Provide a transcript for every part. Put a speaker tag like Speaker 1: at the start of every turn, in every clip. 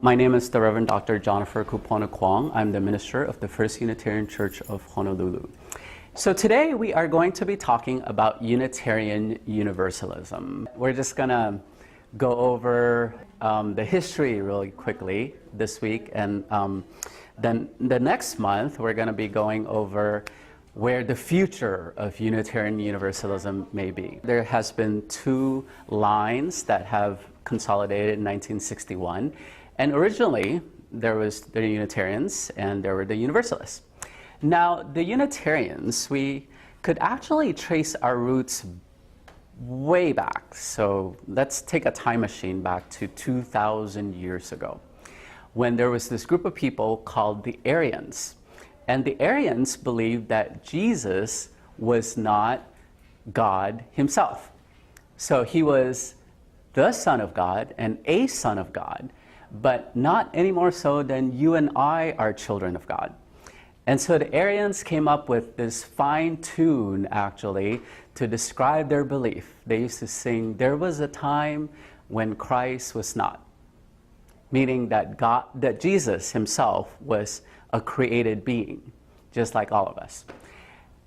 Speaker 1: My name is the Reverend Dr. Jonipher Kupono Kwong. I'm the minister of the First Unitarian Church of Honolulu. So today we are going to be talking about Unitarian Universalism. We're just going to go over the history really quickly this week, and then the next month we're going to be going over where the future of Unitarian Universalism may be. There has been two lines that have consolidated in 1961. And originally, there was the Unitarians and there were the Universalists. Now, the Unitarians, we could actually trace our roots way back. So let's take a time machine back to 2,000 years ago, when there was this group of people called the Arians. And the Arians believed that Jesus was not God himself. So he was the Son of God and a Son of God, but not any more so than you and I are children of God. And so the Arians came up with this fine tune, actually, to describe their belief. They used to sing, "There was a time when Christ was not," meaning that that Jesus himself was a created being, just like all of us.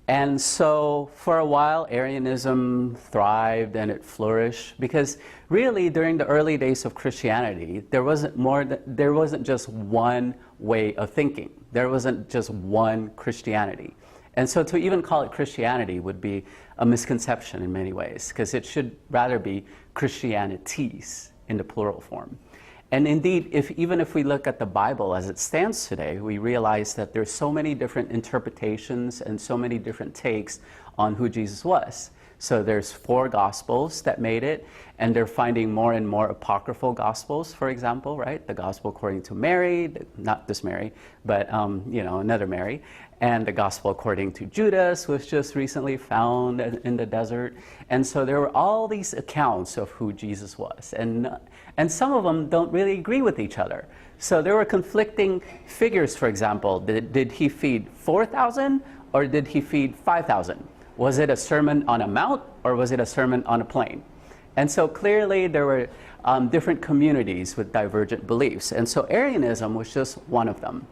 Speaker 1: And so for a while, Arianism thrived and it flourished because really during the early days of Christianity, there wasn't just one way of thinking. There wasn't just one Christianity. And so to even call it Christianity would be a misconception in many ways, because it should rather be Christianities in the plural form. And indeed, even if we look at the Bible as it stands today, we realize that there's so many different interpretations and so many different takes on who Jesus was. So there's 4 Gospels that made it, and they're finding more and more apocryphal Gospels, for example, right? The Gospel according to Mary, not this Mary, but another Mary, and the Gospel according to Judas was just recently found in the desert. And so there were all these accounts of who Jesus was, and some of them don't really agree with each other. So there were conflicting figures, for example. Did he feed 4,000 or did he feed 5,000? Was it a sermon on a mount or was it a sermon on a plain? And so clearly there were different communities with divergent beliefs. And so Arianism was just one of them.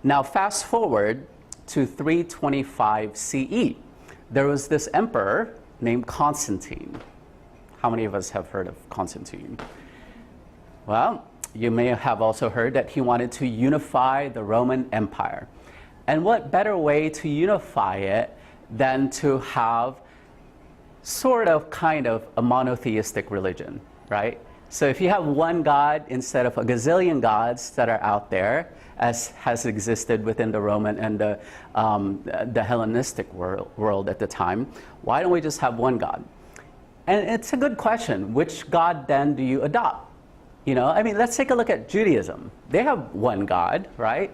Speaker 1: Now fast forward to 325 CE. There was this emperor named Constantine. How many of us have heard of Constantine? Well, you may have also heard that he wanted to unify the Roman Empire. And what better way to unify it than to have kind of a monotheistic religion, right? So if you have one God instead of a gazillion gods that are out there, as has existed within the Roman and the Hellenistic world at the time, why don't we just have one God? And it's a good question. Which God then do you adopt? Let's take a look at Judaism. They have one God, right?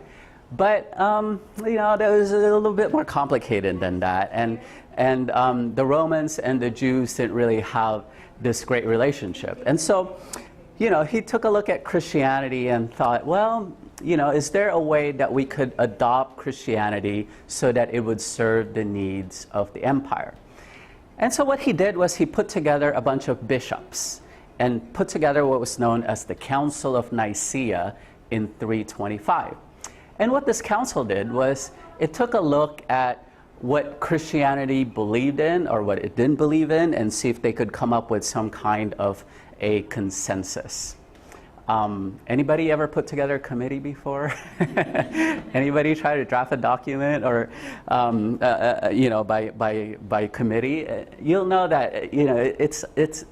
Speaker 1: But that was a little bit more complicated than that, and the Romans and the Jews didn't really have this great relationship. And so, he took a look at Christianity and thought, well, is there a way that we could adopt Christianity so that it would serve the needs of the empire? And so what he did was he put together a bunch of bishops and put together what was known as the Council of Nicaea in 325. And what this council did was it took a look at what Christianity believed in or what it didn't believe in and see if they could come up with some kind of a consensus. Anybody ever put together a committee before? Anybody try to draft a document or, by committee? You'll know that,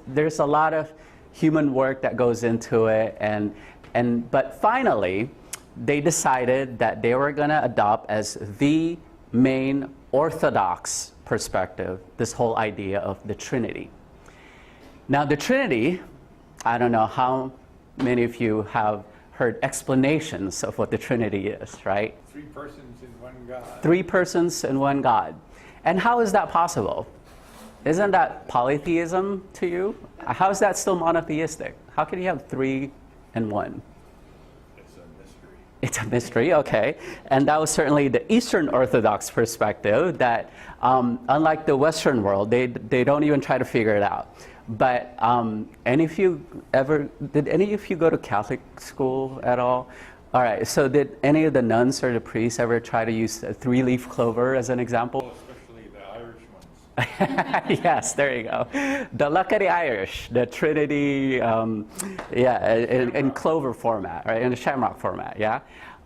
Speaker 1: there's a lot of human work that goes into it. But finally, they decided that they were going to adopt as the main orthodox perspective this whole idea of the Trinity. Now the Trinity, I don't know how many of you have heard explanations of what the Trinity is, right?
Speaker 2: 3 persons in one God.
Speaker 1: 3 persons in one God. And how is that possible? Isn't that polytheism to you? How is that still monotheistic? How can you have 3 and 1? It's a mystery, okay. And that was certainly the Eastern Orthodox perspective that, unlike the Western world, they don't even try to figure it out. But did any of you go to Catholic school at all? All right, so did any of the nuns or the priests ever try to use a three-leaf clover as an example?
Speaker 2: Especially the Irish ones.
Speaker 1: Yes, there you go. The luck of the Irish, the Trinity, in clover format, right, in the shamrock format, yeah?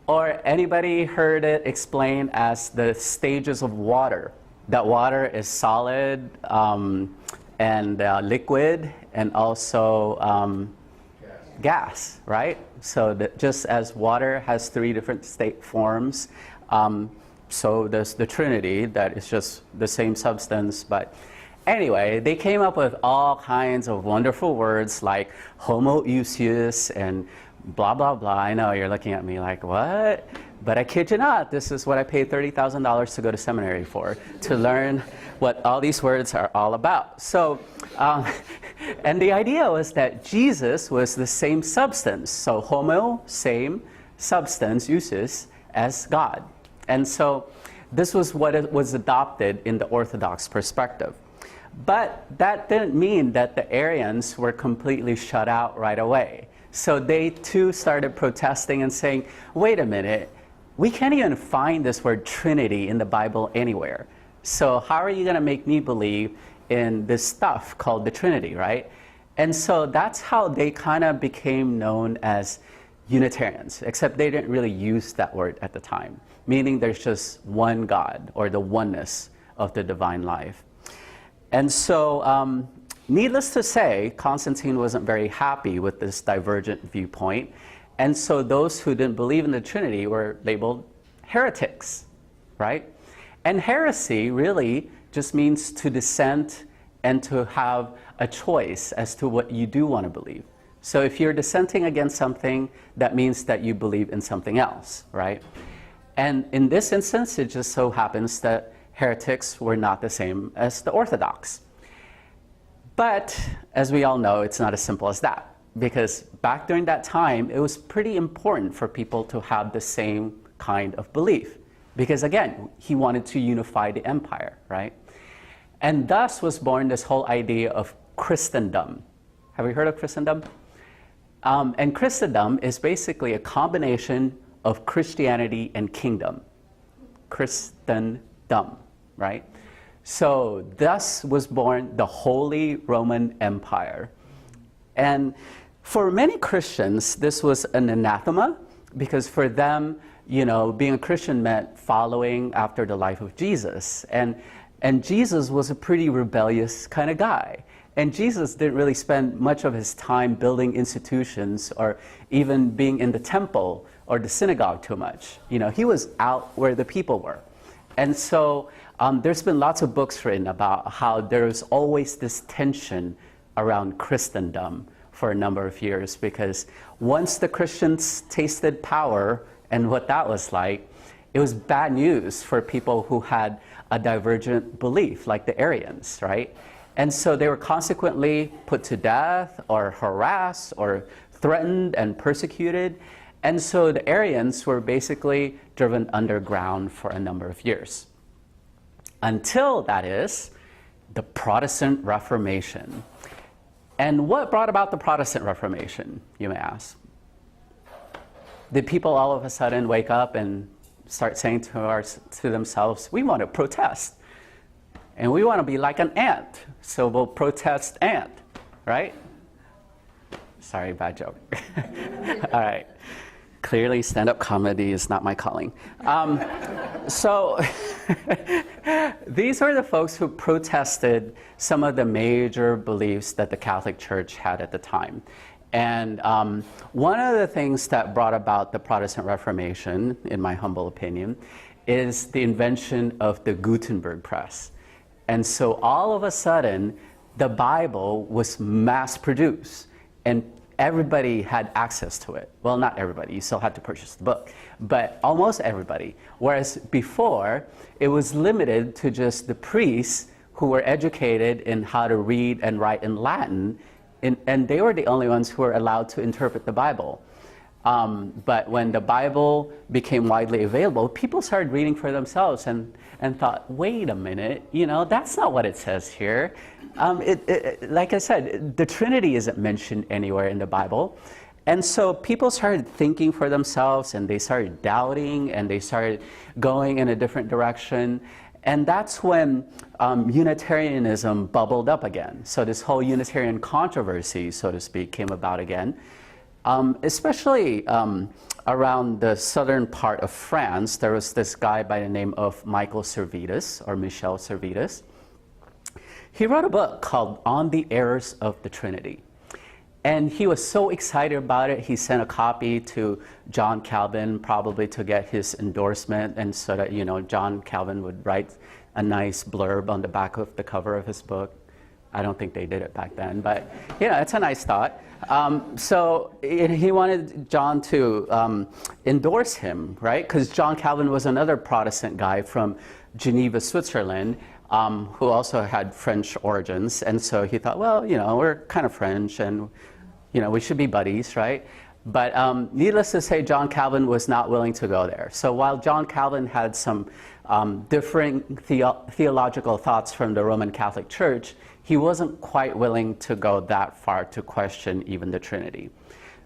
Speaker 1: Or anybody heard it explained as the stages of water? That water is solid and liquid and also gas, right? So that just as water has three different state forms, so does the Trinity, that is just the same substance. But anyway, they came up with all kinds of wonderful words like homoousios and blah, blah, blah. I know you're looking at me like, what? But I kid you not, this is what I paid $30,000 to go to seminary for, to learn what all these words are all about. So, and the idea was that Jesus was the same substance. So homo, same, substance, ousios, as God. And so this was what it was adopted in the Orthodox perspective. But that didn't mean that the Arians were completely shut out right away. So they too started protesting and saying, wait a minute, we can't even find this word Trinity in the Bible anywhere. So how are you going to make me believe in this stuff called the Trinity, right? And so that's how they kind of became known as Unitarians, except they didn't really use that word at the time, meaning there's just one God, or the oneness of the divine life. And so, needless to say, Constantine wasn't very happy with this divergent viewpoint. And so those who didn't believe in the Trinity were labeled heretics, right? And heresy really just means to dissent and to have a choice as to what you do want to believe. So if you're dissenting against something, that means that you believe in something else, right? And in this instance, it just so happens that heretics were not the same as the Orthodox. But as we all know, it's not as simple as that, because back during that time, it was pretty important for people to have the same kind of belief. Because again, he wanted to unify the empire, right? And thus was born this whole idea of Christendom. Have you heard of Christendom? And Christendom is basically a combination of Christianity and kingdom. Christendom, right? So thus was born the Holy Roman Empire. And for many Christians, this was an anathema, because for them, you know, being a Christian meant following after the life of Jesus. And Jesus was a pretty rebellious kind of guy. And Jesus didn't really spend much of his time building institutions or even being in the temple or the synagogue too much. You know, he was out where the people were. And so there's been lots of books written about how there's always this tension around Christendom for a number of years, because once the Christians tasted power and what that was like, it was bad news for people who had a divergent belief, like the Arians, right? And so they were consequently put to death or harassed or threatened and persecuted. And so the Arians were basically driven underground for a number of years. Until, that is, the Protestant Reformation. And what brought about the Protestant Reformation, you may ask? Did people all of a sudden wake up and start saying to themselves, we want to protest, and we want to be like an ant, so we'll protest ant, right? Sorry, bad joke. All right. Clearly, stand-up comedy is not my calling. So these were the folks who protested some of the major beliefs that the Catholic Church had at the time. And one of the things that brought about the Protestant Reformation, in my humble opinion, is the invention of the Gutenberg press. And so all of a sudden, the Bible was mass-produced, and everybody had access to it. Well, not everybody, you still had to purchase the book, but almost everybody. Whereas before, it was limited to just the priests who were educated in how to read and write in Latin, and they were the only ones who were allowed to interpret the Bible. But when the Bible became widely available, people started reading for themselves and thought, wait a minute, that's not what it says here. Like I said, the Trinity isn't mentioned anywhere in the Bible. And so people started thinking for themselves, and they started doubting, and they started going in a different direction. And that's when Unitarianism bubbled up again. So this whole Unitarian controversy, so to speak, came about again. Especially around the southern part of France, there was this guy by the name of Michel Servetus. He wrote a book called On the Errors of the Trinity. And he was so excited about it, he sent a copy to John Calvin, probably to get his endorsement, and so that, John Calvin would write a nice blurb on the back of the cover of his book. I don't think they did it back then, but it's a nice thought. So he wanted John to endorse him, right? Because John Calvin was another Protestant guy from Geneva, Switzerland, who also had French origins. And so he thought, well, we're kind of French, and we should be buddies, right? But needless to say, John Calvin was not willing to go there. So while John Calvin had some differing theological thoughts from the Roman Catholic Church, he wasn't quite willing to go that far to question even the Trinity.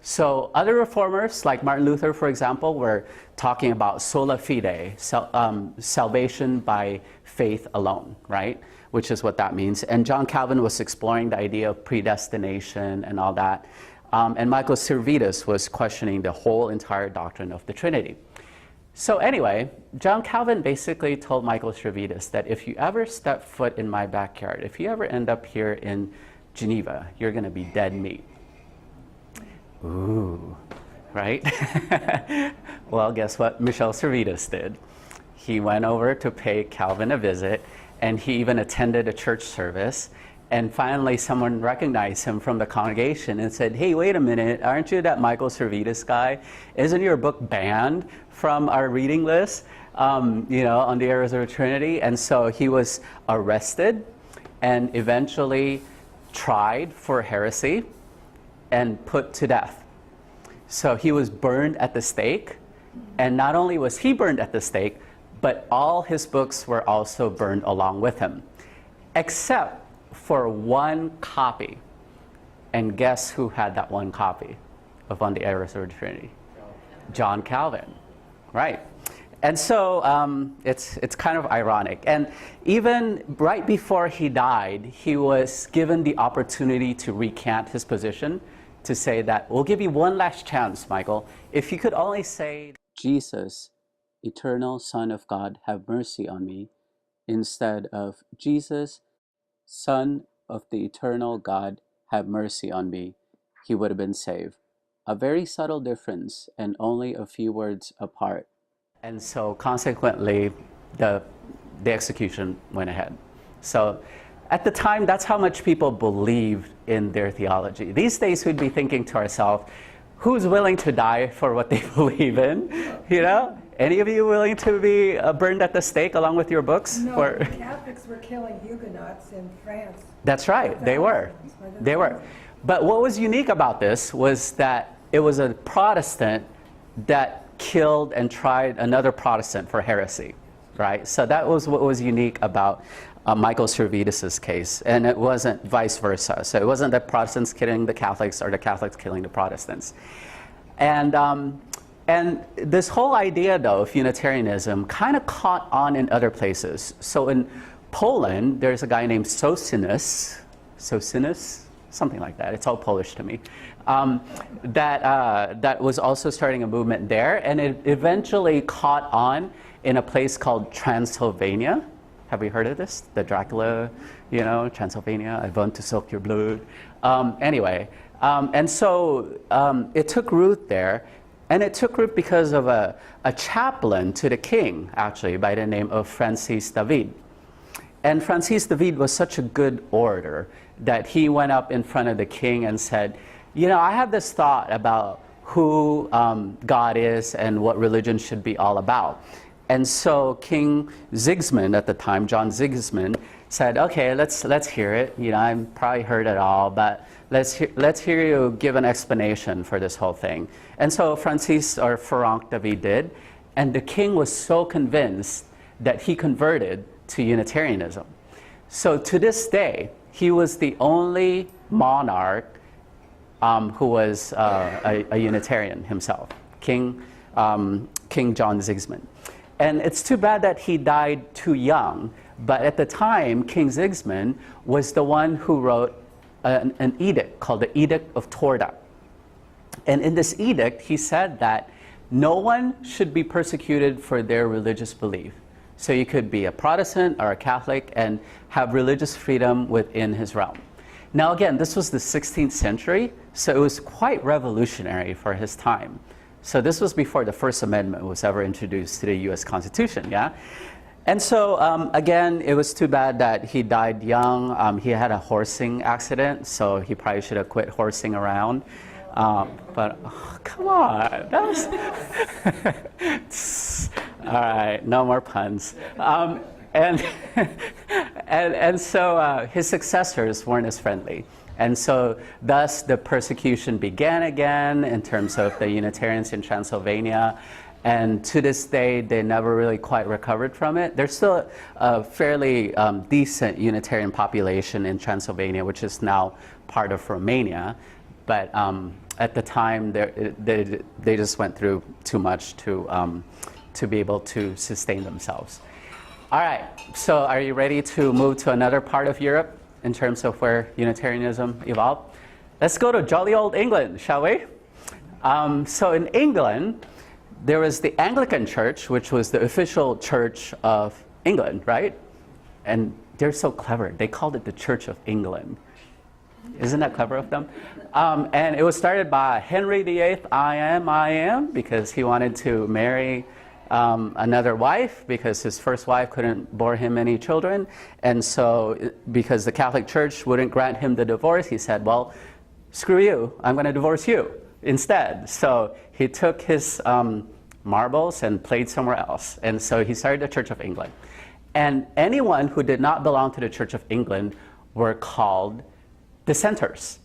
Speaker 1: So other reformers, like Martin Luther, for example, were talking about sola fide, salvation by faith alone, right? Which is what that means. And John Calvin was exploring the idea of predestination and all that. And Michel Servetus was questioning the whole entire doctrine of the Trinity. So anyway, John Calvin basically told Michel Servetus that if you ever step foot in my backyard, if you ever end up here in Geneva, you're going to be dead meat. Ooh, right? Well, guess what Michel Servetus did? He went over to pay Calvin a visit, and he even attended a church service. And finally, someone recognized him from the congregation and said, hey, wait a minute, aren't you that Michel Servetus guy? Isn't your book banned from our reading list, on the errors of the Trinity? And so he was arrested and eventually tried for heresy and put to death. So he was burned at the stake. And not only was he burned at the stake, but all his books were also burned along with him, except for one copy. And guess who had that one copy of On the Errors of the Trinity? John Calvin, right? And so it's kind of ironic. And even right before he died, he was given the opportunity to recant his position, to say that, we'll give you one last chance, Michael. If you could only say, Jesus, eternal Son of God, have mercy on me, instead of Jesus, Son of the eternal God, have mercy on me, he would have been saved. A very subtle difference, and only a few words apart. And so consequently, the execution went ahead. So at the time, that's how much people believed in their theology. These days, we'd be thinking to ourselves, who's willing to die for what they believe in? Any of you willing to be burned at the stake along with your books?
Speaker 3: No, the Catholics were killing Huguenots in France.
Speaker 1: That's right, they were. They were. But what was unique about this was that it was a Protestant that killed and tried another Protestant for heresy, right? So that was what was unique about Michel Servetus's case, and it wasn't vice versa. So it wasn't the Protestants killing the Catholics or the Catholics killing the Protestants. And this whole idea, though, of Unitarianism kind of caught on in other places. So in Poland, there's a guy named Socinus, something like that. It's all Polish to me. That was also starting a movement there, and it eventually caught on in a place called Transylvania. Have you heard of this? The Dracula, Transylvania, I want to suck your blood. And so it took root there. And it took root because of a chaplain to the king, actually, by the name of Francis David. And Francis David was such a good orator that he went up in front of the king and said, I have this thought about who God is and what religion should be all about. And so King Sigismund at the time, John Sigismund, said, okay, let's hear it. I've probably heard it all, but let's hear you give an explanation for this whole thing. And so Francis or Franck David did, and the king was so convinced that he converted to Unitarianism. So to this day, he was the only monarch who was a Unitarian himself, King John Sigismund. And it's too bad that he died too young, but at the time, King Sigismund was the one who wrote an edict called the Edict of Torda. And in this edict, he said that no one should be persecuted for their religious belief. So you could be a Protestant or a Catholic and have religious freedom within his realm. Now again, this was the 16th century, so it was quite revolutionary for his time. So this was before the First Amendment was ever introduced to the US Constitution, yeah? And so, again, it was too bad that he died young. He had a horsing accident, so he probably should have quit horsing around. But, oh, come on, that was... All right, no more puns. And so his successors weren't as friendly. And so thus the persecution began again in terms of the Unitarians in Transylvania. And to this day, they never really quite recovered from it. There's still a fairly decent Unitarian population in Transylvania, which is now part of Romania. But at the time, they just went through too much to be able to sustain themselves. All right, so are you ready to move to another part of Europe in terms of where Unitarianism evolved? Let's go to jolly old England, shall we? So in England, there was the Anglican Church, which was the official church of England, right? And they're so clever. They called it the Church of England. Isn't that clever of them? And it was started by Henry VIII, I am, because he wanted to marry another wife because his first wife couldn't bore him any children. And so because the Catholic Church wouldn't grant him the divorce, he said, well, screw you, I'm going to divorce you instead. So he took his marbles and played somewhere else. And so he started the Church of England. And anyone who did not belong to the Church of England were called dissenters.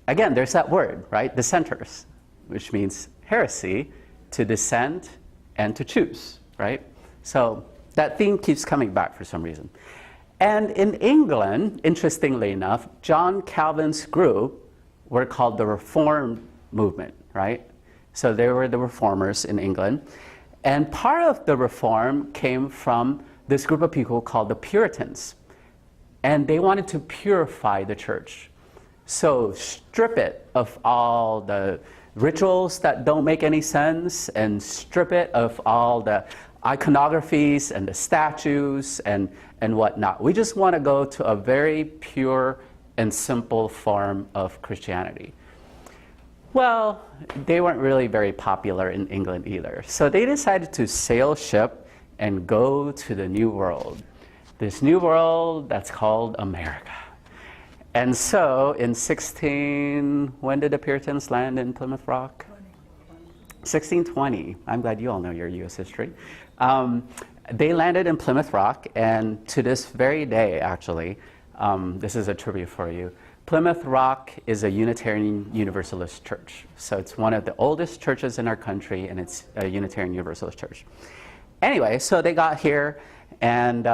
Speaker 1: Again, there's that word, right? Dissenters, which means heresy, to dissent and to choose, right? So that theme keeps coming back for some reason. And in England, interestingly enough, John Calvin's group were called the Reformed movement, right? So they were the reformers in England. And part of the reform came from this group of people called the Puritans. And they wanted to purify the church. So strip it of all the rituals that don't make any sense, and strip it of all the iconographies and the statues and whatnot. We just want to go to a very pure and simple form of Christianity. Well, they weren't really very popular in England either. So they decided to sail ship and go to the New World. This new world that's called America. And so in when did the Puritans land in Plymouth Rock? 1620. I'm glad you all know your U.S. history. They landed in Plymouth Rock, and to this very day, actually, this is a trivia for you, Plymouth Rock is a Unitarian Universalist church. So it's one of the oldest churches in our country, and it's a Unitarian Universalist church. Anyway, so they got here, and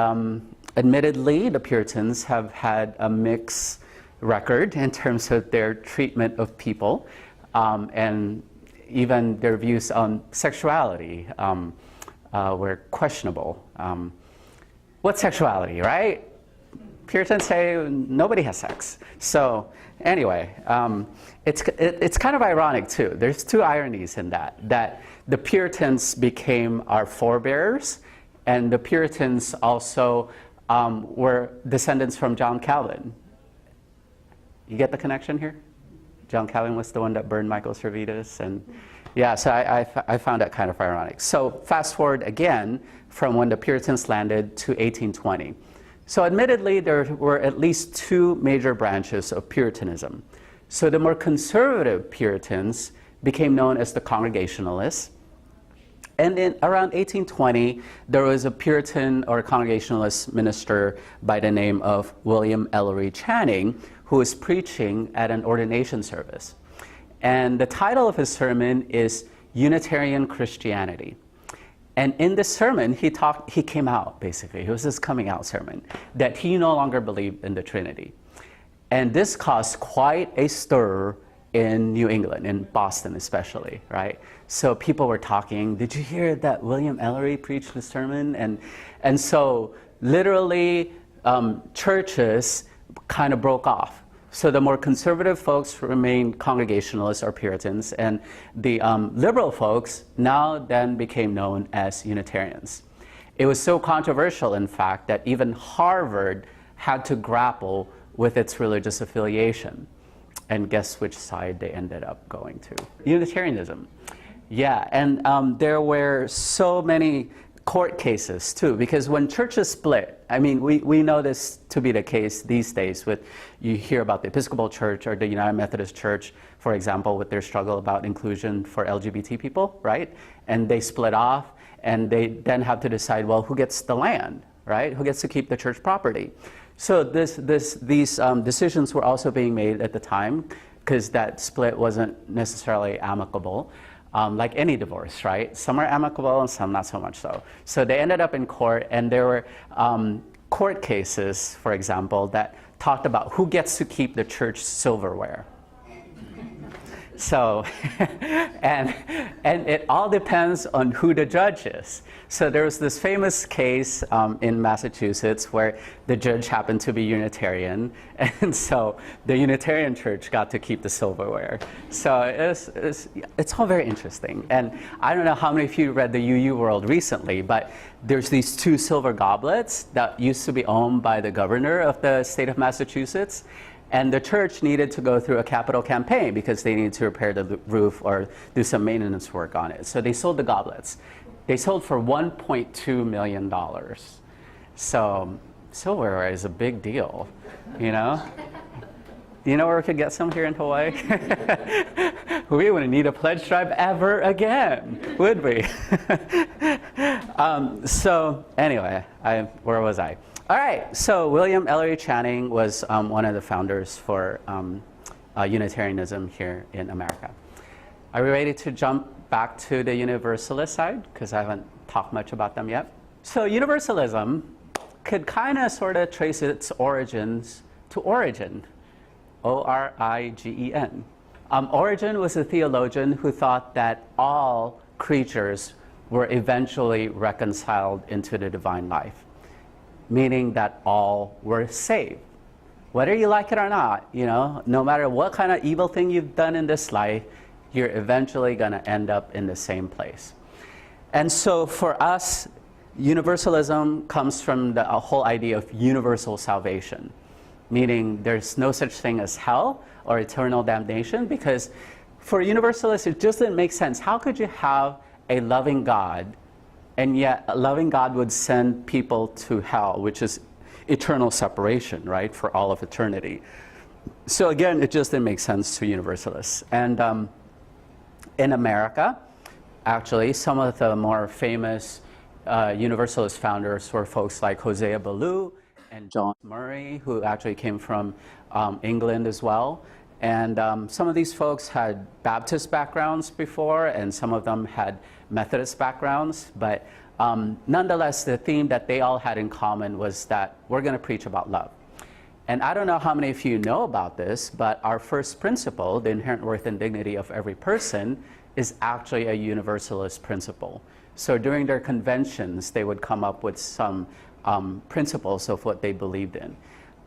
Speaker 1: admittedly, the Puritans have had a mixed record in terms of their treatment of people, and even their views on sexuality were questionable. What's sexuality, right? Puritans say nobody has sex. So anyway, it's kind of ironic too. There's two ironies in that the Puritans became our forebears, and the Puritans also were descendants from John Calvin. You get the connection here? John Calvin was the one that burned Michael Servetus, and yeah, so I found that kind of ironic. So fast forward again from when the Puritans landed to 1820. So admittedly, there were at least two major branches of Puritanism. So the more conservative Puritans became known as the Congregationalists, And in around 1820, there was a Puritan or Congregationalist minister by the name of William Ellery Channing who was preaching at an ordination service. And the title of his sermon is Unitarian Christianity. And in this sermon, he came out, basically. It was this coming out sermon, that he no longer believed in the Trinity. And this caused quite a stir in New England, in Boston especially, right? So people were talking, did you hear that William Ellery preached the sermon? And so literally churches kind of broke off. So the more conservative folks remained Congregationalists or Puritans, and the liberal folks now then became known as Unitarians. It was so controversial, in fact, that even Harvard had to grapple with its religious affiliation. And guess which side they ended up going to? Unitarianism. Yeah, and there were so many court cases too, because when churches split, I mean, we know this to be the case these days with, you hear about the Episcopal Church or the United Methodist Church, for example, with their struggle about inclusion for LGBT people, right? And they split off, and they then have to decide, well, who gets the land, right? Who gets to keep the church property? So these decisions were also being made at the time, because that split wasn't necessarily amicable, like any divorce, right? Some are amicable and some not so much so. So they ended up in court, and there were court cases, for example, that talked about who gets to keep the church silverware. So, and it all depends on who the judge is. So there was this famous case in Massachusetts where the judge happened to be Unitarian, and so the Unitarian church got to keep the silverware. So it's all very interesting. And I don't know how many of you read the UU World recently, but there's these 2 silver goblets that used to be owned by the governor of the state of Massachusetts. And the church needed to go through a capital campaign because they needed to repair the roof or do some maintenance work on it. So they sold the goblets. They sold for $1.2 million. So silverware is a big deal, you know? Do you know where we could get some here in Hawaii? We wouldn't need a pledge drive ever again, would we? So anyway, where was I? All right, so William Ellery Channing was one of the founders for Unitarianism here in America. Are we ready to jump back to the Universalist side? Because I haven't talked much about them yet. So Universalism could kind of sort of trace its origins to Origen, O-R-I-G-E-N. Origen was a theologian who thought that all creatures were eventually reconciled into the divine life, meaning that all were saved. Whether you like it or not, you know, no matter what kind of evil thing you've done in this life, you're eventually going to end up in the same place. And so for us, universalism comes from the whole idea of universal salvation, meaning there's no such thing as hell or eternal damnation, because for universalists, it just didn't make sense. How could you have a loving God, and yet a loving God would send people to hell, which is eternal separation, right, for all of eternity? So again, it just didn't make sense to universalists. And in America, actually, some of the more famous Universalist founders were folks like Hosea Ballou and John Murray, who actually came from England as well. And some of these folks had Baptist backgrounds before, and some of them had Methodist backgrounds. But nonetheless, the theme that they all had in common was that we're going to preach about love. And I don't know how many of you know about this, but our first principle, the inherent worth and dignity of every person, is actually a universalist principle. So during their conventions, they would come up with some principles of what they believed in.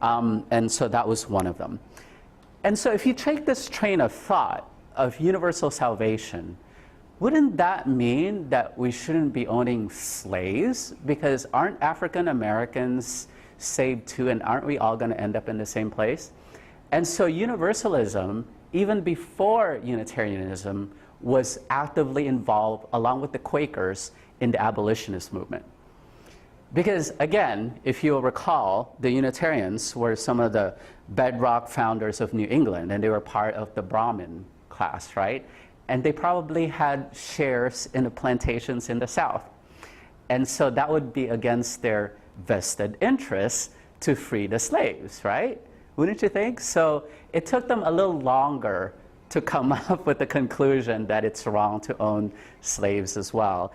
Speaker 1: And so that was one of them. And so if you take this train of thought of universal salvation, wouldn't that mean that we shouldn't be owning slaves? Because aren't African Americans saved too, and aren't we all going to end up in the same place? And so universalism, even before Unitarianism, was actively involved, along with the Quakers, in the abolitionist movement. Because again, if you'll recall, the Unitarians were some of the bedrock founders of New England, and they were part of the Brahmin class, right? and they probably had shares in the plantations in the South. And so that would be against their vested interests to free the slaves, right? Wouldn't you think? So it took them a little longer to come up with the conclusion that it's wrong to own slaves as well,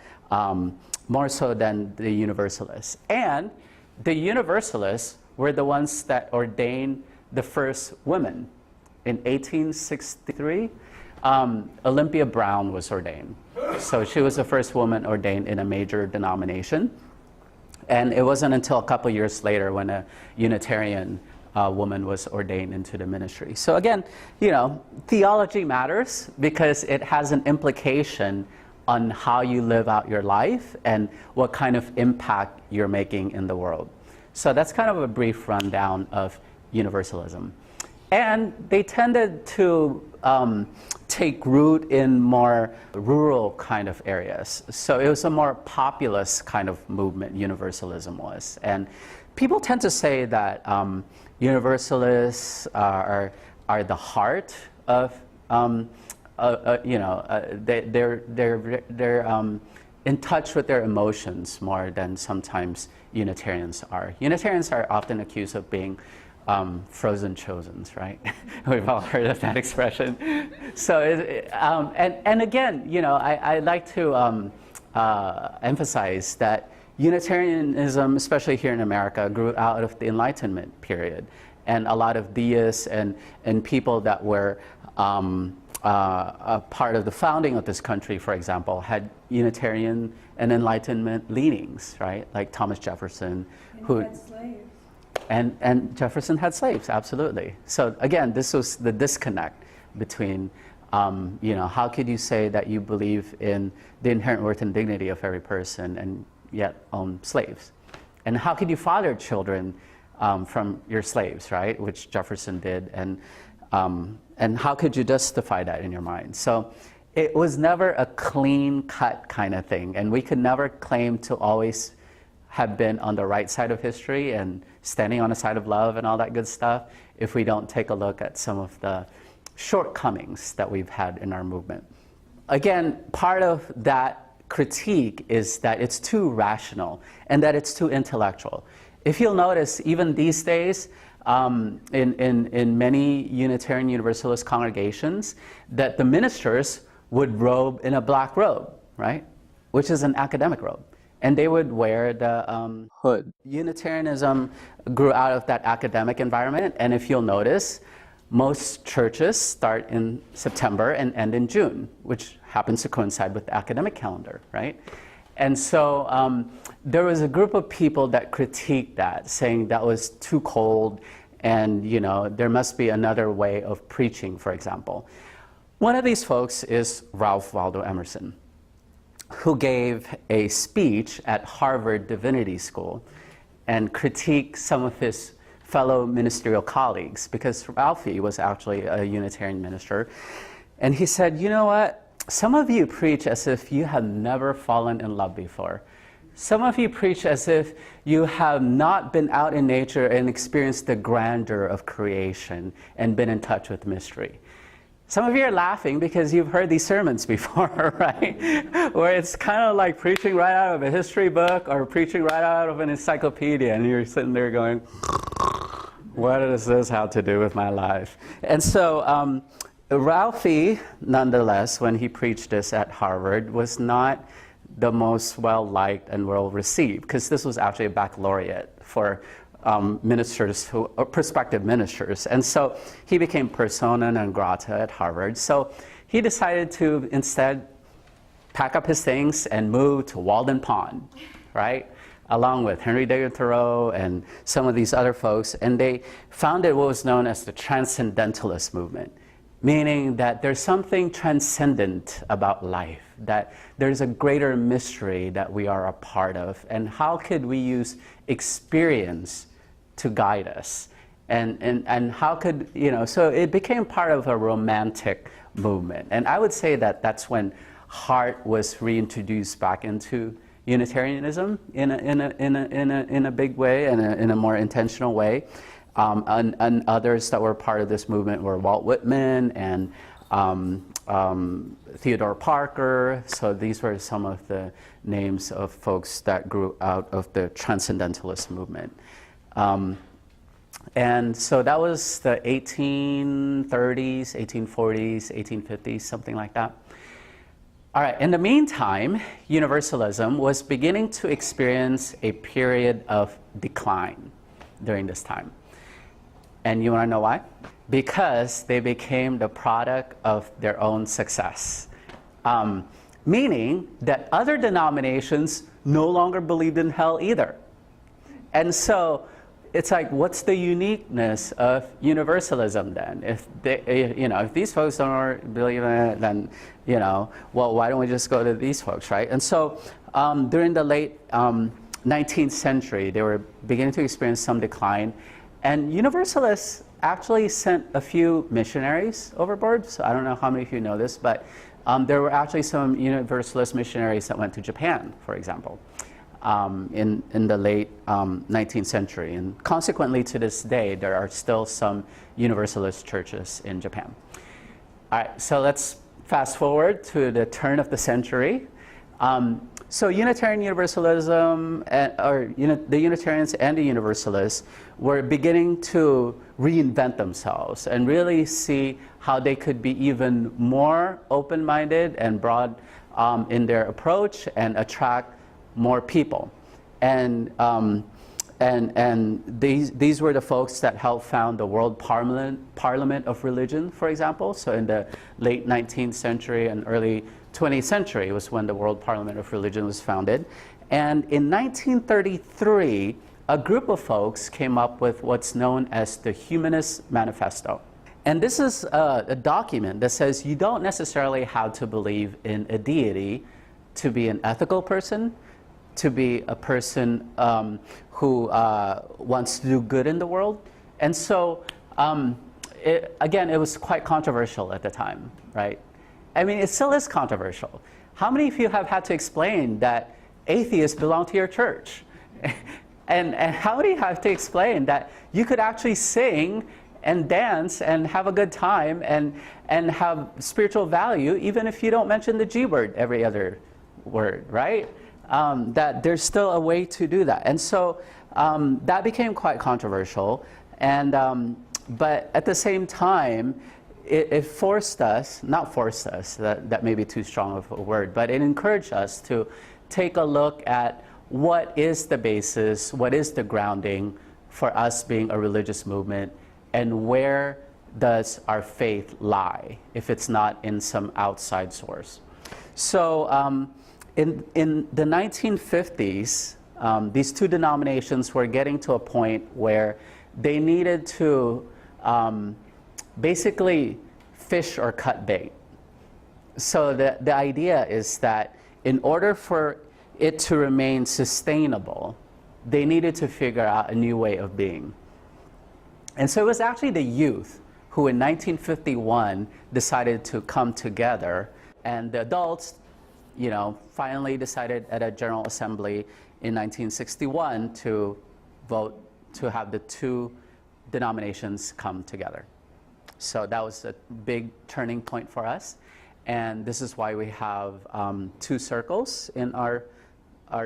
Speaker 1: more so than the Universalists. And the Universalists were the ones that ordained the first women. In 1863, Olympia Brown was ordained. So she was the first woman ordained in a major denomination. And it wasn't until a couple years later when a Unitarian woman was ordained into the ministry. So again, you know, theology matters because it has an implication on how you live out your life and what kind of impact you're making in the world. So that's kind of a brief rundown of Universalism. And they tended to take root in more rural kind of areas. So it was a more populist kind of movement, Universalism was. And people tend to say that Universalists are the heart of, they're in touch with their emotions more than sometimes Unitarians are. Unitarians are often accused of being frozen chosens, right? We've all heard of that expression. So, and again, you know, I like to emphasize that Unitarianism, especially here in America, grew out of the Enlightenment period. And a lot of deists and people that were a part of the founding of this country, for example, had Unitarian and Enlightenment leanings, right? Like Thomas Jefferson, who
Speaker 3: had slaves.
Speaker 1: And Jefferson had slaves, absolutely. So again, this was the disconnect between, you know, how could you say that you believe in the inherent worth and dignity of every person and yet own slaves? And how could you father children from your slaves, right? Which Jefferson did, and how could you justify that in your mind? So it was never a clean-cut kind of thing, and we could never claim to always have been on the right side of history and standing on the side of love and all that good stuff if we don't take a look at some of the shortcomings that we've had in our movement. Again, part of that critique is that it's too rational and that it's too intellectual. If you'll notice, even these days, in many Unitarian Universalist congregations, that the ministers would robe in a black robe, right? Which is an academic robe. And they would wear the hood. Unitarianism grew out of that academic environment, and if you'll notice, most churches start in September and end in June, which happens to coincide with the academic calendar, right? And so there was a group of people that critiqued that, saying that was too cold, and you know, there must be another way of preaching, for example. One of these folks is Ralph Waldo Emerson, who gave a speech at Harvard Divinity School and critiqued some of his fellow ministerial colleagues, because Ralphie was actually a Unitarian minister. And he said, you know what? Some of you preach as if you have never fallen in love before. Some of you preach as if you have not been out in nature and experienced the grandeur of creation and been in touch with mystery. Some of you are laughing because you've heard these sermons before, right? Where it's kind of like preaching right out of a history book or preaching right out of an encyclopedia, and you're sitting there going, what does this have to do with my life? And so Ralphie, nonetheless, when he preached this at Harvard, was not the most well-liked and well-received, because this was actually a baccalaureate for ministers who, or prospective ministers. And so he became persona non grata at Harvard. So he decided to instead pack up his things and move to Walden Pond, right? Along with Henry David Thoreau and some of these other folks. And they founded what was known as the Transcendentalist movement, meaning that there's something transcendent about life, that there's a greater mystery that we are a part of. And how could we use experience to guide us? And how could, you know, so it became part of a romantic movement. And I would say that that's when heart was reintroduced back into Unitarianism in a big way and in a more intentional way. And others that were part of this movement were Walt Whitman and Theodore Parker. So these were some of the names of folks that grew out of the Transcendentalist movement. And so that was the 1830s, 1840s, 1850s, something like that. All right, in the meantime, Universalism was beginning to experience a period of decline during this time. And you want to know why? Because they became the product of their own success. Meaning that other denominations no longer believed in hell either. And so it's like, what's the uniqueness of Universalism then? If they, if these folks don't believe in it, then, well, why don't we just go to these folks, right? And so during the late 19th century, they were beginning to experience some decline. And Universalists actually sent a few missionaries overboard. So I don't know how many of you know this, but there were actually some Universalist missionaries that went to Japan, for example, in the late 19th century. And consequently, to this day, there are still some Universalist churches in Japan. All right, so let's fast forward to the turn of the century. So Unitarian Universalism, the Unitarians and the Universalists were beginning to reinvent themselves and really see how they could be even more open-minded and broad in their approach and attract more people. And these were the folks that helped found the World Parliament of Religion, for example. So in the late 19th century and early 20th century was when the World Parliament of Religion was founded. And in 1933, a group of folks came up with what's known as the Humanist Manifesto. And this is a document that says you don't necessarily have to believe in a deity to be an ethical person, to be a person who wants to do good in the world. And so, again, it was quite controversial at the time, right? I mean, it still is controversial. How many of you have had to explain that atheists belong to your church? and how many have to explain that you could actually sing and dance and have a good time and have spiritual value even if you don't mention the G word every other word, right? That there's still a way to do that. And so that became quite controversial. And but at the same time, it forced us, not forced us, that may be too strong of a word, but it encouraged us to take a look at what is the basis, what is the grounding for us being a religious movement, and where does our faith lie if it's not in some outside source. So in the 1950s, these two denominations were getting to a point where they needed to basically fish or cut bait. So the idea is that in order for it to remain sustainable, they needed to figure out a new way of being. And so it was actually the youth who in 1951 decided to come together, and the adults, finally decided at a General Assembly in 1961 to vote to have the two denominations come together. So that was a big turning point for us. And this is why we have two circles in our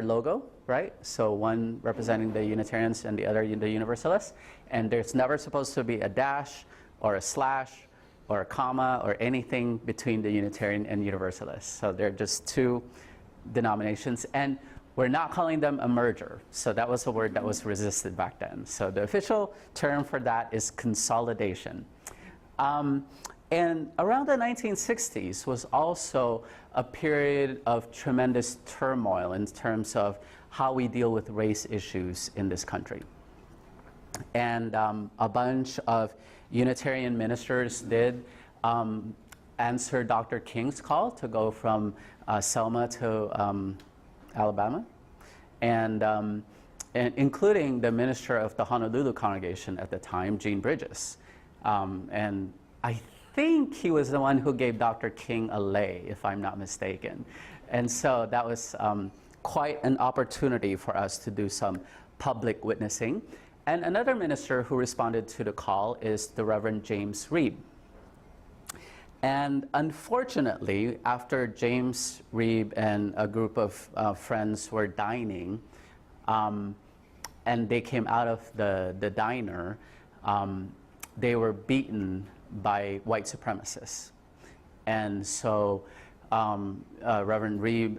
Speaker 1: logo, right? So one representing the Unitarians and the other the Universalists. And there's never supposed to be a dash or a slash or a comma or anything between the Unitarian and Universalists. So they're just two denominations. And we're not calling them a merger. So that was a word that was resisted back then. So the official term for that is consolidation. And around the 1960s was also a period of tremendous turmoil in terms of how we deal with race issues in this country. And a bunch of Unitarian ministers did answer Dr. King's call to go from Selma to Alabama, and including the minister of the Honolulu congregation at the time, Gene Bridges. And I think he was the one who gave Dr. King a lay, if I'm not mistaken. And so that was quite an opportunity for us to do some public witnessing. And another minister who responded to the call is the Reverend James Reed. And unfortunately, after James Reeb and a group of friends were dining, and they came out of the diner, they were beaten by white supremacists. And so Reverend Reeb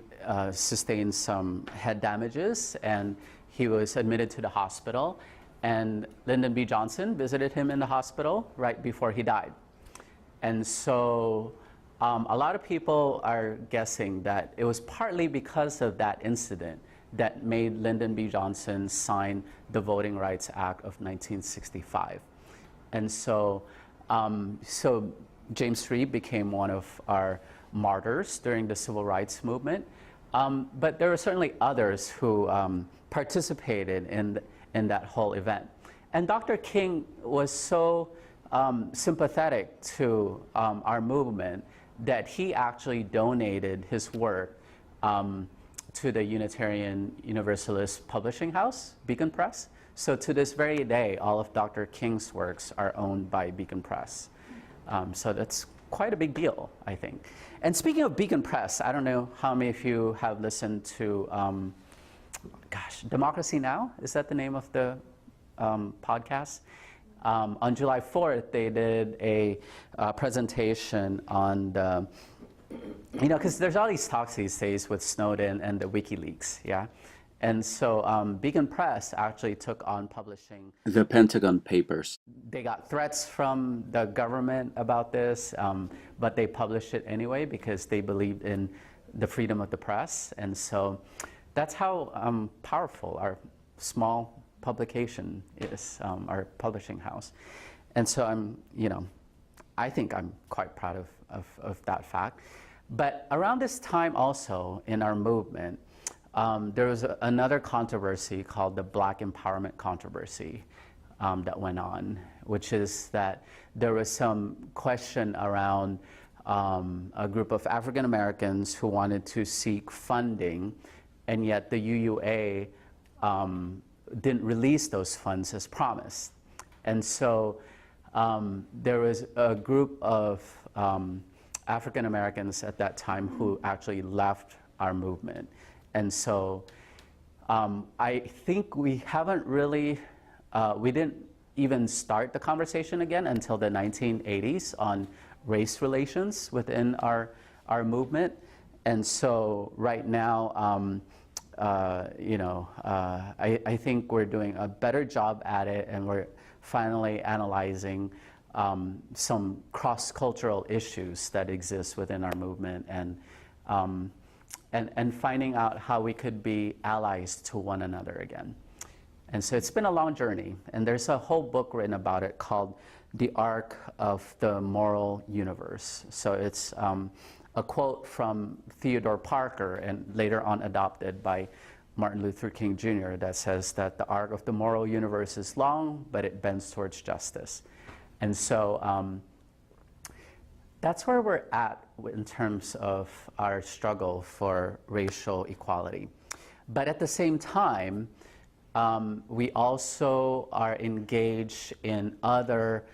Speaker 1: sustained some head damages, and he was admitted to the hospital. And Lyndon B. Johnson visited him in the hospital right before he died. And so a lot of people are guessing that it was partly because of that incident that made Lyndon B. Johnson sign the Voting Rights Act of 1965. And so, James Reeb became one of our martyrs during the civil rights movement. But there were certainly others who participated in that whole event. And Dr. King was so sympathetic to our movement that he actually donated his work to the Unitarian Universalist publishing house, Beacon Press. So to this very day, all of Dr. King's works are owned by Beacon Press. So that's quite a big deal, I think. And speaking of Beacon Press, I don't know how many of you have listened to, Democracy Now! Is that the name of the podcast? On July 4th, they did a presentation on the, because there's all these talks these days with Snowden and the WikiLeaks, yeah? And so Beacon Press actually took on publishing the Pentagon Papers. They got threats from the government about this, but they published it anyway because they believed in the freedom of the press. And so that's how powerful our small publication is, our publishing house. And so I think I'm quite proud of that fact. But around this time also in our movement, there was another controversy called the Black Empowerment Controversy that went on, which is that there was some question around a group of African Americans who wanted to seek funding, and yet the UUA didn't release those funds as promised. And so there was a group of African Americans at that time who actually left our movement. And so I think we haven't really, we didn't even start the conversation again until the 1980s on race relations within our movement. And so right now, I think we're doing a better job at it, and we're finally analyzing some cross-cultural issues that exist within our movement, and finding out how we could be allies to one another again. And so it's been a long journey, and there's a whole book written about it called The Arc of the Moral Universe. So it's a quote from Theodore Parker, and later on adopted by Martin Luther King Jr., that says that the arc of the moral universe is long, but it bends towards justice. And so that's where we're at in terms of our struggle for racial equality. But at the same time, we also are engaged in other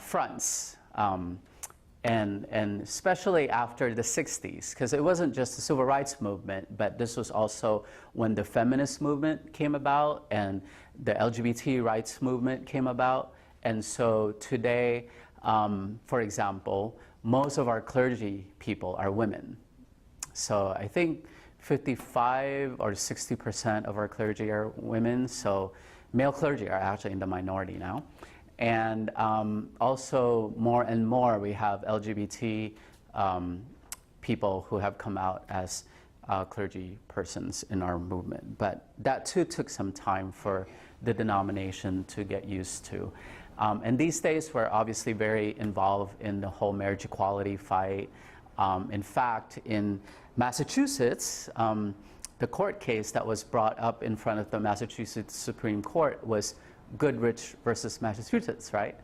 Speaker 1: fronts, and especially after the 60s, because it wasn't just the civil rights movement, but this was also when the feminist movement came about and the LGBT rights movement came about. And so today, for example, most of our clergy people are women. So I think 55 or 60% of our clergy are women, so male clergy are actually in the minority now. And also more and more we have LGBT people who have come out as clergy persons in our movement. But that too took some time for the denomination to get used to. And these days we're obviously very involved in the whole marriage equality fight. In fact, in Massachusetts, the court case that was brought up in front of the Massachusetts Supreme Court was Goodrich versus Massachusetts, right?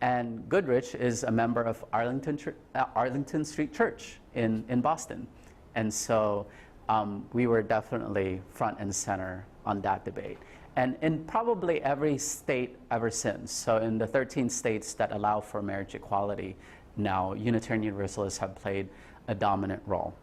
Speaker 1: And Goodrich is a member of Arlington Street Church in Boston. And so we were definitely front and center on that debate. And in probably every state ever since, so in the 13 states that allow for marriage equality, now Unitarian Universalists have played a dominant role.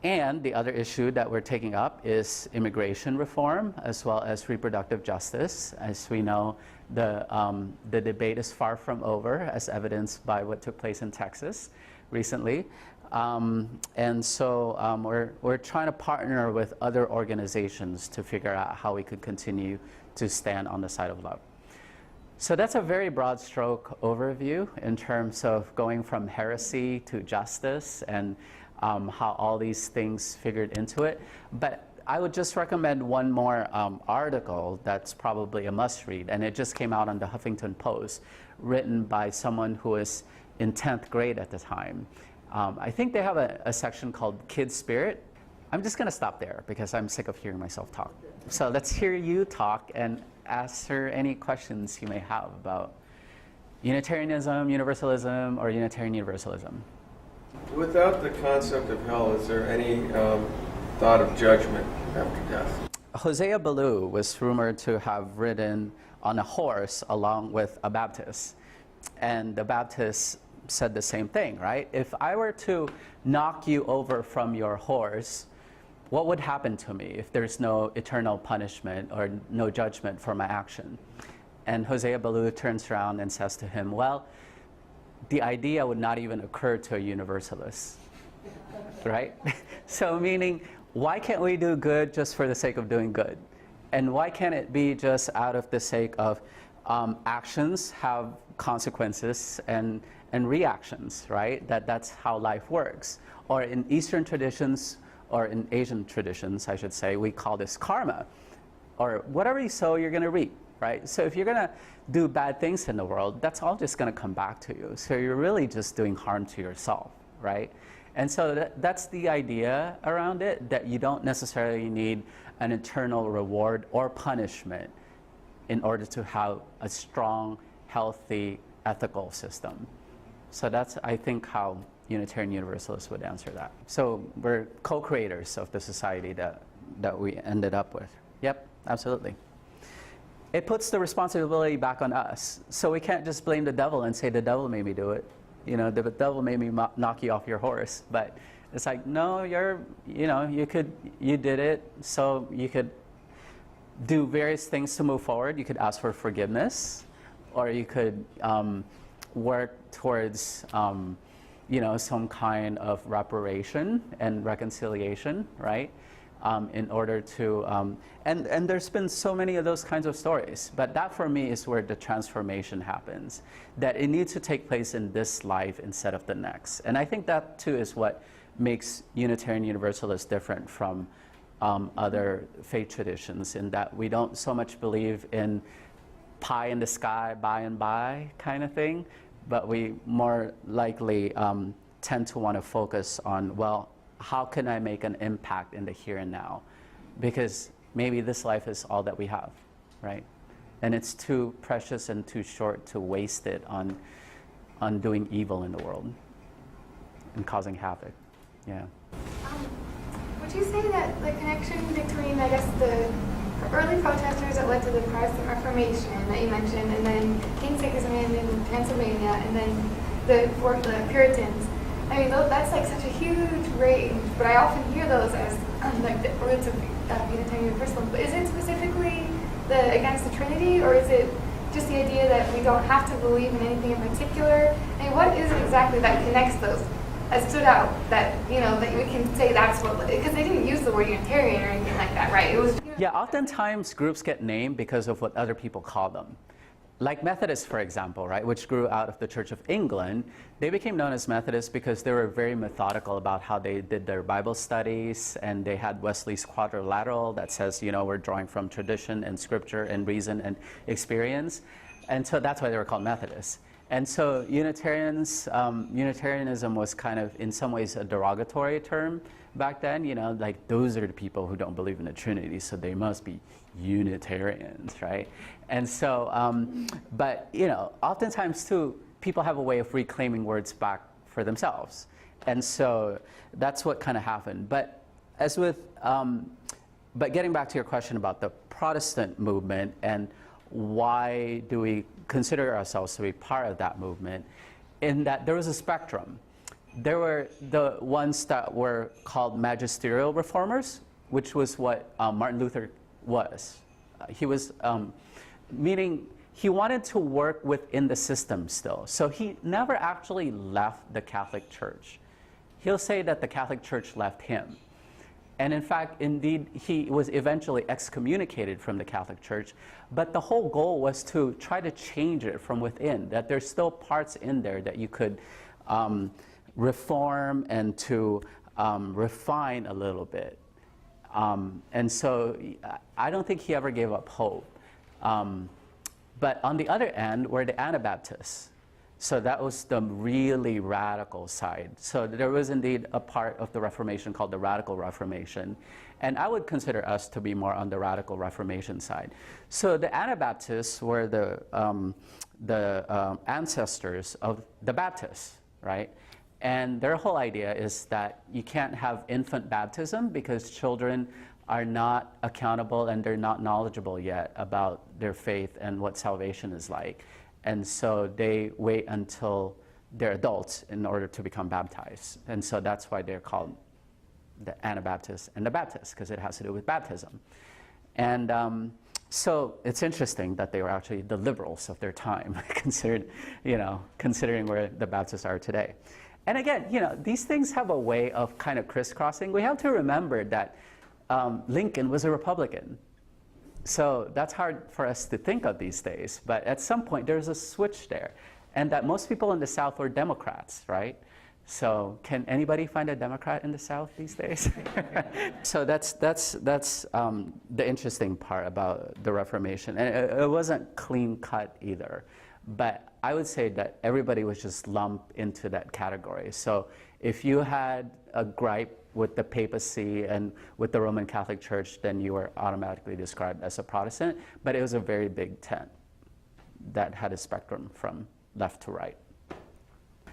Speaker 1: And the other issue that we're taking up is immigration reform as well as reproductive justice. As we know, the debate is far from over, as evidenced by what took place in Texas recently. And so we're trying to partner with other organizations to figure out how we could continue to stand on the side of love. So that's a very broad stroke overview in terms of going from heresy to justice and how all these things figured into it. But I would just recommend one more article that's probably a must read, and it just came out on the Huffington Post, written by someone who was in 10th grade at the time. I think they have a section called Kid Spirit. I'm just going to stop there because I'm sick of hearing myself talk. So let's hear you talk and answer any questions you may have about Unitarianism, Universalism, or Unitarian Universalism.
Speaker 4: Without the concept of hell, is there any thought of judgment after death?
Speaker 1: Hosea Ballou was rumored to have ridden on a horse along with a Baptist. And the Baptist said the same thing, right? If I were to knock you over from your horse, what would happen to me if there's no eternal punishment or no judgment for my action? And Hosea Ballou turns around and says to him, well, the idea would not even occur to a universalist, right? So meaning, why can't we do good just for the sake of doing good? And why can't it be just out of the sake of actions have consequences and reactions, right? That's how life works. Or in Eastern traditions, or in Asian traditions, I should say, we call this karma. Or whatever you sow, you're going to reap, right? So if you're going to do bad things in the world, that's all just going to come back to you. So you're really just doing harm to yourself, right? And so that's the idea around it, that you don't necessarily need an eternal reward or punishment in order to have a strong, healthy, ethical system. So that's, I think, how Unitarian Universalists would answer that. So we're co-creators of the society that we ended up with. Yep, absolutely. It puts the responsibility back on us. So we can't just blame the devil and say the devil made me do it. You know, the devil made me knock you off your horse. But it's like, no, you did it. So you could do various things to move forward. You could ask for forgiveness, or you could work towards some kind of reparation and reconciliation, right? In order to, and there's been so many of those kinds of stories, but that for me is where the transformation happens, that it needs to take place in this life instead of the next. And I think that too is what makes Unitarian Universalists different from other faith traditions, in that we don't so much believe in pie in the sky, by and by kind of thing, but we more likely tend to want to focus on, well, how can I make an impact in the here and now? Because maybe this life is all that we have, right? And it's too precious and too short to waste it on doing evil in the world and causing havoc. Yeah.
Speaker 5: Would you say that the connection between, I guess, the early protesters that led to the Protestant Reformation that you mentioned, and then King Sigismund in Pennsylvania, and then the Puritans, I mean, that's like such a huge range, but I often hear those as like the roots of Unitarian Universalism. But is it specifically against the Trinity, or is it just the idea that we don't have to believe in anything in particular? I mean, what is it exactly that connects those, that stood out, that that we can say that's what, because they didn't use the word Unitarian or anything like that, right? It was.
Speaker 1: Yeah, oftentimes groups get named because of what other people call them. Like Methodists, for example, right, which grew out of the Church of England, they became known as Methodists because they were very methodical about how they did their Bible studies, and they had Wesley's quadrilateral that says, we're drawing from tradition and scripture and reason and experience. And so that's why they were called Methodists. And so Unitarianism was kind of, in some ways, a derogatory term back then. Like, those are the people who don't believe in the Trinity, so they must be Unitarians, right? And so, but oftentimes too, people have a way of reclaiming words back for themselves, and so that's what kind of happened. But but getting back to your question about the Protestant movement and why do we consider ourselves to be part of that movement, in that there was a spectrum. There were the ones that were called magisterial reformers, which was what Martin Luther was. He was, meaning he wanted to work within the system still. So he never actually left the Catholic Church. He'll say that the Catholic Church left him. And in fact, indeed, he was eventually excommunicated from the Catholic Church. But the whole goal was to try to change it from within, that there's still parts in there that you could reform and to refine a little bit. And so I don't think he ever gave up hope. But on the other end were the Anabaptists. So that was the really radical side. So there was indeed a part of the Reformation called the Radical Reformation. And I would consider us to be more on the Radical Reformation side. So the Anabaptists were the ancestors of the Baptists, right? And their whole idea is that you can't have infant baptism because children are not accountable and they're not knowledgeable yet about their faith and what salvation is like. And so they wait until they're adults in order to become baptized. And so that's why they're called the Anabaptists and the Baptists, because it has to do with baptism. And so it's interesting that they were actually the liberals of their time, considering where the Baptists are today. And again, these things have a way of kind of crisscrossing. We have to remember that Lincoln was a Republican. So that's hard for us to think of these days. But at some point, there's a switch there. And that most people in the South were Democrats, right? So can anybody find a Democrat in the South these days? So that's the interesting part about the Reformation. And it wasn't clean cut either. But I would say that everybody was just lumped into that category. So if you had a gripe with the papacy and with the Roman Catholic Church, then you were automatically described as a Protestant. But it was a very big tent that had a spectrum from left to right.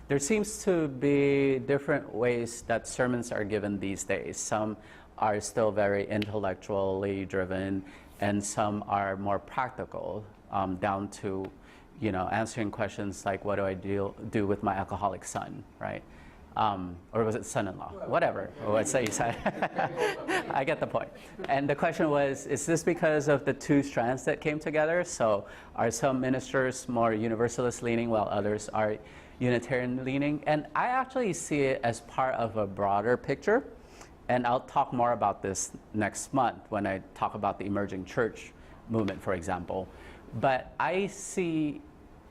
Speaker 1: There seems to be different ways that sermons are given these days. Some are still very intellectually driven, and some are more practical, down to answering questions like, what do I do with my alcoholic son, right? Or was it son-in-law? Whatever. What's that you said? I get the point. And the question was, is this because of the two strands that came together? So are some ministers more universalist leaning while others are Unitarian leaning? And I actually see it as part of a broader picture. And I'll talk more about this next month when I talk about the emerging church movement, for example. But I see,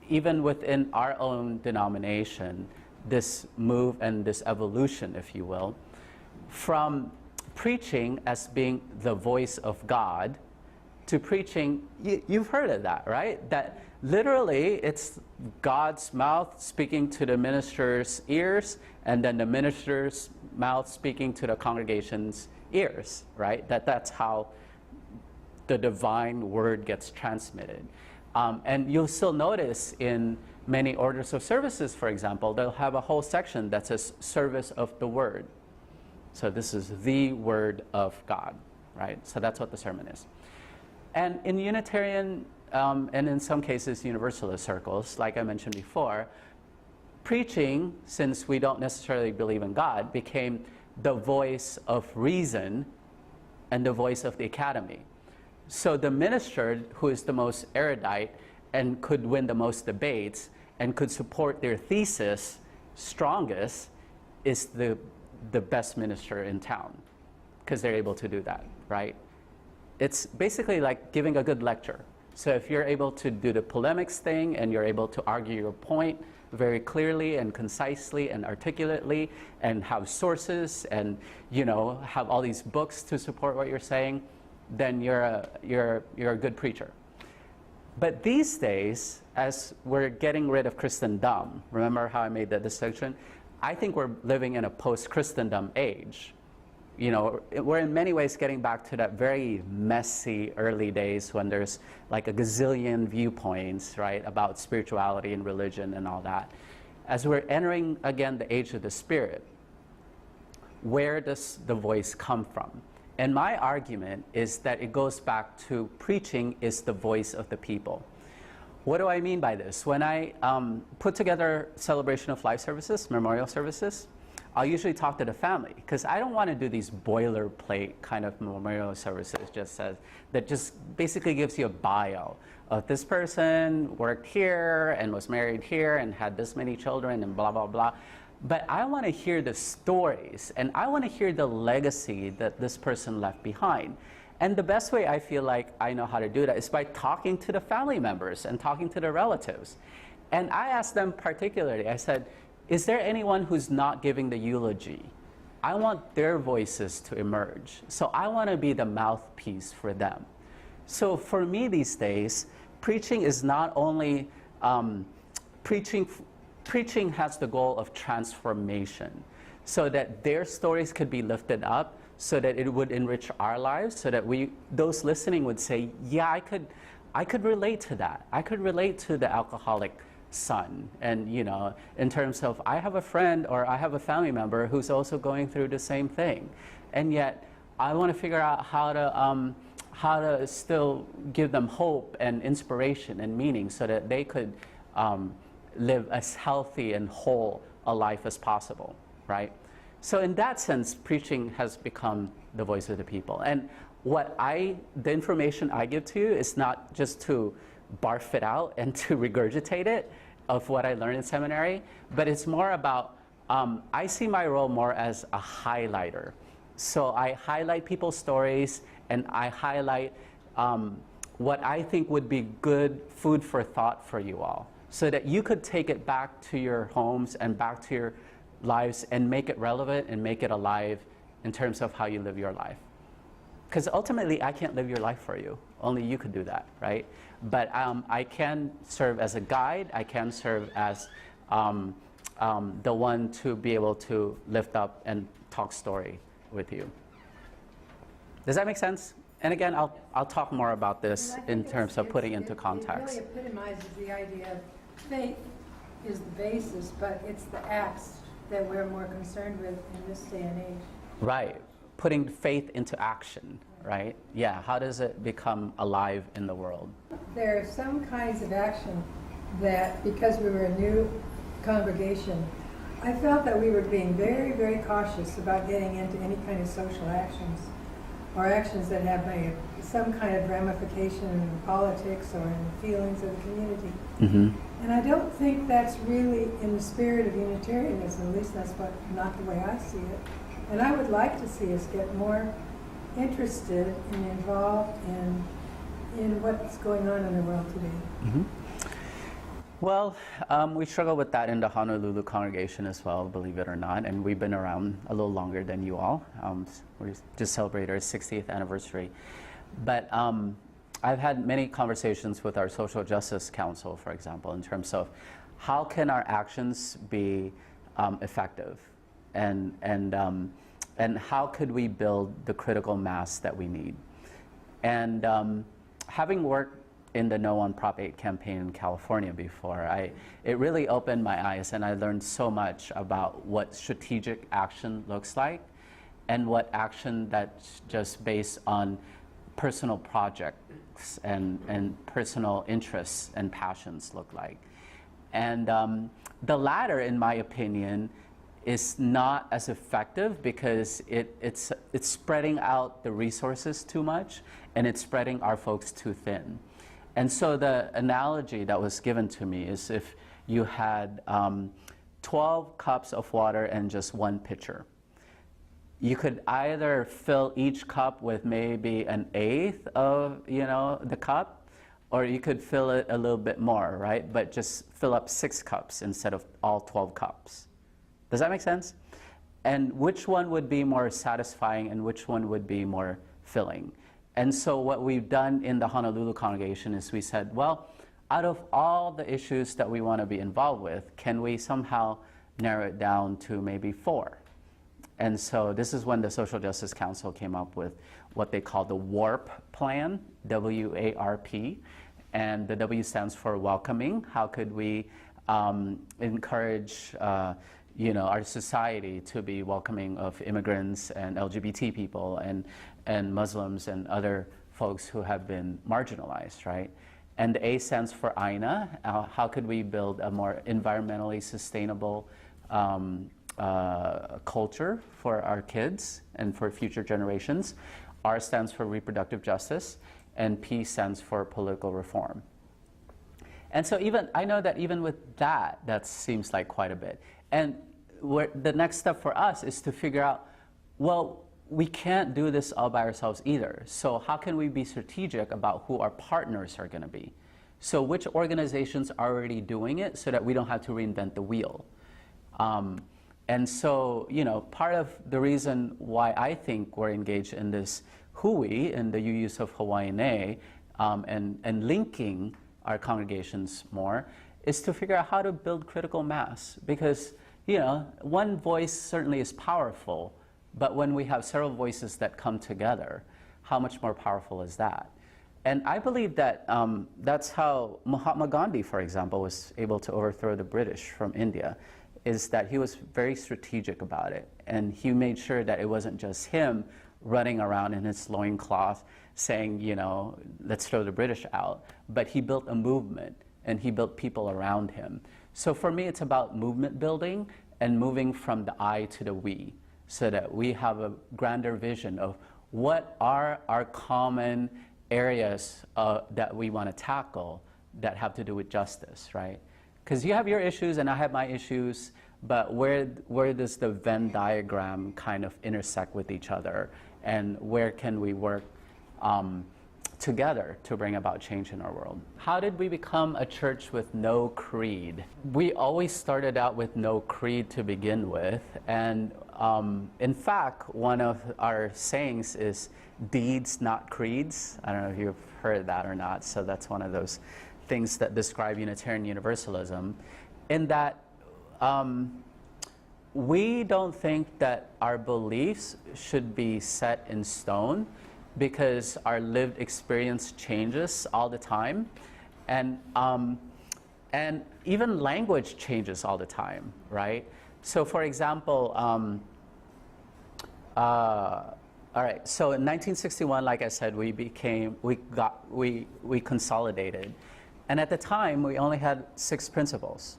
Speaker 1: even within our own denomination, this move and this evolution, if you will, from preaching as being the voice of God to preaching, you've heard of that, right? That literally it's God's mouth speaking to the minister's ears, and then the minister's mouth speaking to the congregation's ears, right? That's how the divine word gets transmitted. And you'll still notice in many orders of services, for example, they'll have a whole section that says service of the word. So this is the word of God, right? So that's what the sermon is. And in Unitarian, and in some cases Universalist circles, like I mentioned before, preaching, since we don't necessarily believe in God, became the voice of reason and the voice of the academy. So the minister who is the most erudite and could win the most debates and could support their thesis strongest is the best minister in town, because they're able to do that, right? It's basically like giving a good lecture. So if you're able to do the polemics thing and you're able to argue your point very clearly and concisely and articulately and have sources and have all these books to support what you're saying, then you're a good preacher. But these days, as we're getting rid of Christendom, remember how I made that distinction? I think we're living in a post-Christendom age. We're in many ways getting back to that very messy early days when there's like a gazillion viewpoints, right, about spirituality and religion and all that. As we're entering again the age of the Spirit, where does the voice come from? And my argument is that it goes back to preaching is the voice of the people. What do I mean by this? When I put together celebration of life services, memorial services, I'll usually talk to the family because I don't want to do these boilerplate kind of memorial services that just basically gives you a bio of this person worked here and was married here and had this many children and blah, blah, blah. But I want to hear the stories and I want to hear the legacy that this person left behind. And the best way I feel like I know how to do that is by talking to the family members and talking to the relatives. And I asked them particularly, I said, is there anyone who's not giving the eulogy? I want their voices to emerge. So I want to be the mouthpiece for them. So for me these days, preaching is not only, preaching has the goal of transformation so that their stories could be lifted up, so that it would enrich our lives, so that those listening would say, yeah, I could relate to that. I could relate to the alcoholic son. And in terms of, I have a friend or I have a family member who's also going through the same thing. And yet, I want to figure out how to still give them hope and inspiration and meaning so that they could live as healthy and whole a life as possible, right? So in that sense, preaching has become the voice of the people. And the information I give to you is not just to barf it out and to regurgitate it of what I learned in seminary, but it's more about, I see my role more as a highlighter. So I highlight people's stories and I highlight what I think would be good food for thought for you all, so that you could take it back to your homes and back to your lives and make it relevant and make it alive in terms of how you live your life. Because ultimately, I can't live your life for you. Only you could do that, right? But I can serve as a guide. I can serve as the one to be able to lift up and talk story with you. Does that make sense? And again, I'll talk more about this in terms of putting into context.
Speaker 3: It really epitomizes the idea of faith is the basis, but it's the acts that we're more concerned with in this day and age.
Speaker 1: Right. Putting faith into action, right? Yeah, how does it become alive in the world?
Speaker 3: There are some kinds of action that, because we were a new congregation, I felt that we were being very, very cautious about getting into any kind of social actions or actions that have some kind of ramification in politics or in the feelings of the community. Mm-hmm. And I don't think that's really in the spirit of Unitarianism, at least that's not the way I see it. And I would like to see us get more interested and involved in what's going on in the world today.
Speaker 1: Mm-hmm. Well, we struggle with that in the Honolulu congregation as well, believe it or not, and we've been around a little longer than you all. We just celebrated our 60th anniversary. But I've had many conversations with our Social Justice Council, for example, in terms of how can our actions be effective, and how could we build the critical mass that we need. And having worked in the No on Prop 8 campaign in California before, it really opened my eyes, and I learned so much about what strategic action looks like and what action that's just based on personal projects and personal interests and passions look like. And the latter, in my opinion, is not as effective because it's spreading out the resources too much and it's spreading our folks too thin. And so the analogy that was given to me is if you had 12 cups of water and just one pitcher. You could either fill each cup with maybe an eighth of the cup, or you could fill it a little bit more, right? But just fill up 6 cups instead of all 12 cups. Does that make sense? And which one would be more satisfying and which one would be more filling? And so what we've done in the Honolulu congregation is we said, well, out of all the issues that we want to be involved with, can we somehow narrow it down to maybe 4? And so this is when the Social Justice Council came up with what they call the WARP plan, W-A-R-P, and the W stands for welcoming. How could we encourage our society to be welcoming of immigrants and LGBT people and Muslims and other folks who have been marginalized, right? And the A stands for Aina. How could we build a more environmentally sustainable culture for our kids and for future generations? R stands for reproductive justice, and P stands for political reform. And so I know that even with that seems like quite a bit. And the next step for us is to figure out, well, we can't do this all by ourselves either. So how can we be strategic about who our partners are going to be? So which organizations are already doing it so that we don't have to reinvent the wheel? And so, part of the reason why I think we're engaged in this hui, in the use of Hawaiian, and linking our congregations more, is to figure out how to build critical mass. Because, one voice certainly is powerful, but when we have several voices that come together, how much more powerful is that? And I believe that that's how Mahatma Gandhi, for example, was able to overthrow the British from India, is that he was very strategic about it. And he made sure that it wasn't just him running around in his loincloth saying, let's throw the British out. But he built a movement, and he built people around him. So for me, it's about movement building and moving from the I to the we, so that we have a grander vision of what are our common areas that we want to tackle that have to do with justice, right? Because you have your issues and I have my issues, but where does the Venn diagram kind of intersect with each other, and where can we work together to bring about change in our world? How did we become a church with no creed? We always started out with no creed to begin with, and in fact, one of our sayings is deeds, not creeds. I don't know if you've heard that or not, so that's one of those things that describe Unitarian Universalism, in that we don't think that our beliefs should be set in stone, because our lived experience changes all the time, and even language changes all the time, right? So for example, all right, so in 1961, like I said, we consolidated. And at the time, we only had 6 principles.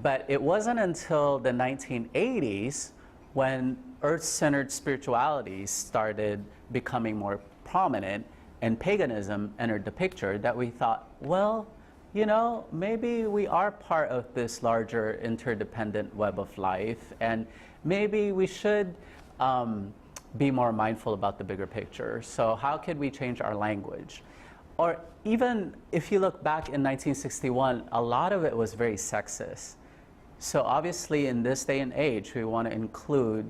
Speaker 1: But it wasn't until the 1980s when earth-centered spirituality started becoming more prominent and paganism entered the picture that we thought, well, maybe we are part of this larger interdependent web of life, and maybe we should be more mindful about the bigger picture. So how could we change our language? Or even if you look back in 1961, a lot of it was very sexist. So obviously in this day and age, we want to include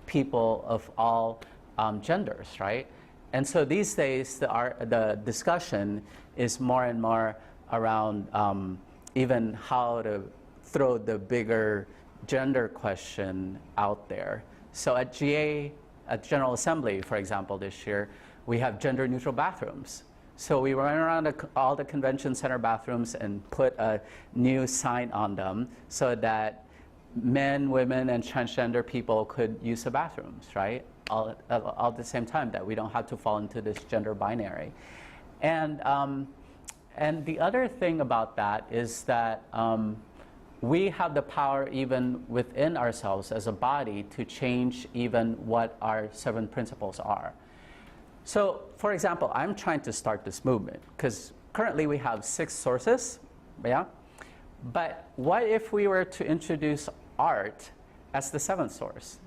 Speaker 1: people of all genders, right? And so these days, the discussion is more and more around even how to throw the bigger gender question out there. So at GA, at General Assembly, for example, this year, we have gender-neutral bathrooms. So we ran around all the convention center bathrooms and put a new sign on them so that men, women, and transgender people could use the bathrooms, right? All at the same time, that we don't have to fall into this gender binary. And the other thing about that is that we have the power even within ourselves as a body to change even what our 7 principles are. So, for example, I'm trying to start this movement because currently we have 6 sources, yeah? But what if we were to introduce art as the 7th source?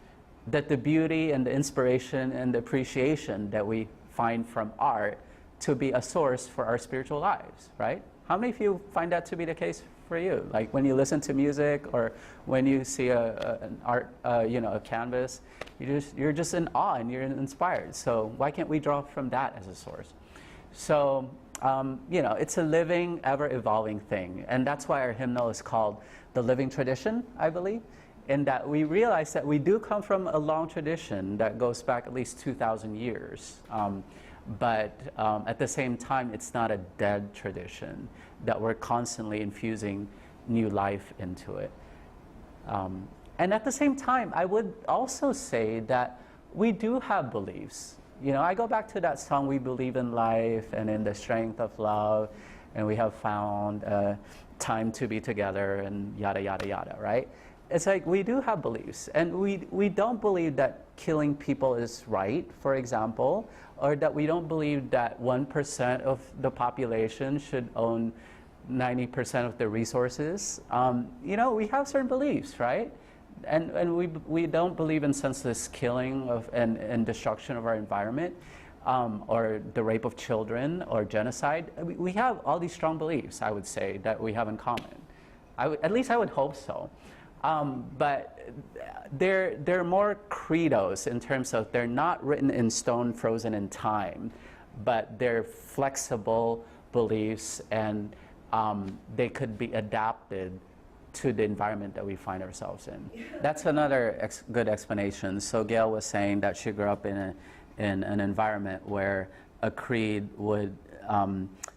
Speaker 1: That the beauty and the inspiration and the appreciation that we find from art to be a source for our spiritual lives, right? How many of you find that to be the case for you? Like when you listen to music or when you see an art, a canvas, you're just in awe and you're inspired. So why can't we draw from that as a source? So, it's a living, ever-evolving thing. And that's why our hymnal is called The Living Tradition, I believe, in that we realize that we do come from a long tradition that goes back at least 2,000 years. But at the same time, it's not a dead tradition, that we're constantly infusing new life into it. And at the same time, I would also say that we do have beliefs You know, I go back to that song, "We Believe in Life and in the Strength of Love, and we have found time to be together," and yada, yada, yada, right? It's like we do have beliefs, and we don't believe that killing people is right, for example, or that we don't believe that 1% of the population should own 90% of the resources. You know, we have certain beliefs, right? And we don't believe in senseless killing of and destruction of our environment, or the rape of children or genocide. We have all these strong beliefs, I would say, that we have in common. At least I would hope so. But they're more credos in terms of they're not written in stone, frozen in time, but they're flexible beliefs, and they could be adapted to the environment that we find ourselves in. That's another good explanation. So Gail was saying that she grew up in an environment where a creed would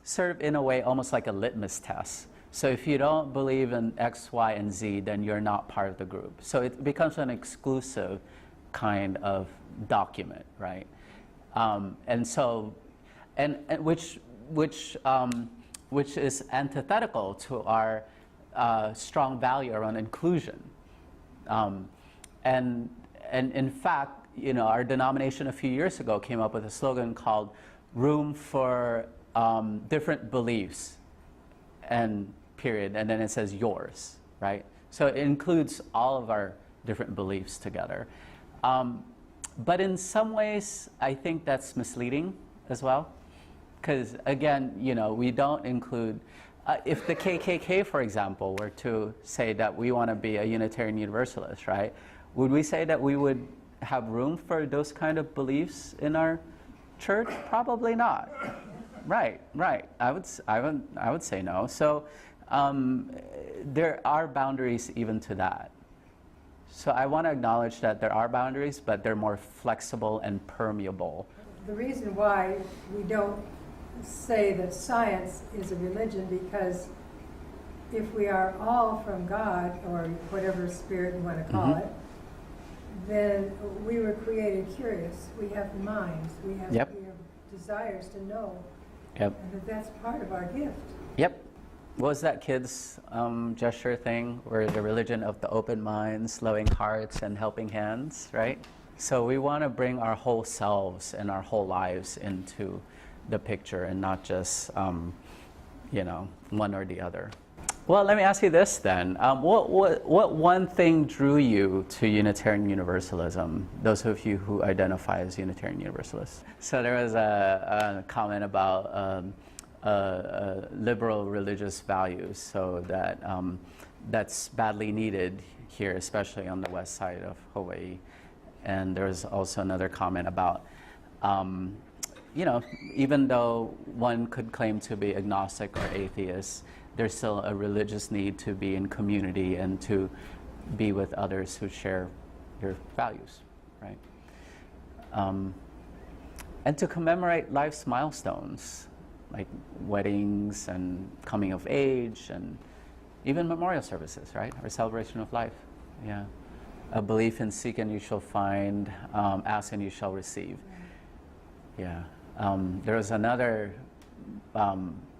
Speaker 1: serve in a way almost like a litmus test. So if you don't believe in X, Y, and Z, then you're not part of the group. So it becomes an exclusive kind of document, right? And so, and which is antithetical to our strong value around inclusion. And in fact, you know, our denomination a few years ago came up with a slogan called "Room for Different Beliefs," and period, and then it says "yours," right? So it includes all of our different beliefs together. But in some ways, I think that's misleading as well, because again, you know, we don't include. If the KKK, for example, were to say that we want to be a Unitarian Universalist, right? Would we say that we would have room for those kind of beliefs in our church? Probably not. Right. I would say no. So there are boundaries even to that. So I want to acknowledge that there are boundaries, but they're more flexible and permeable.
Speaker 3: The reason why we don't say that science is a religion, because if we are all from God, or whatever spirit you want to call it, then we were created curious. We have minds. We have desires to know.
Speaker 1: Yep.
Speaker 3: And that's part of our gift.
Speaker 1: Yep. What was that kid's gesture thing, where the religion of the open minds, loving hearts, and helping hands, right? So we want to bring our whole selves and our whole lives into the picture, and not just, you know, one or the other. Well, let me ask you this then. What one thing drew you to Unitarian Universalism, those of you who identify as Unitarian Universalists? So there was a comment about liberal religious values, so that that's badly needed here, especially on the west side of Hawaii. And there was also another comment about you know, even though one could claim to be agnostic or atheist, there's still a religious need to be in community and to be with others who share your values, right? And to commemorate life's milestones, like weddings and coming of age, and even memorial services, right? Or celebration of life, yeah. A belief in seek and you shall find, ask and you shall receive, yeah. There was another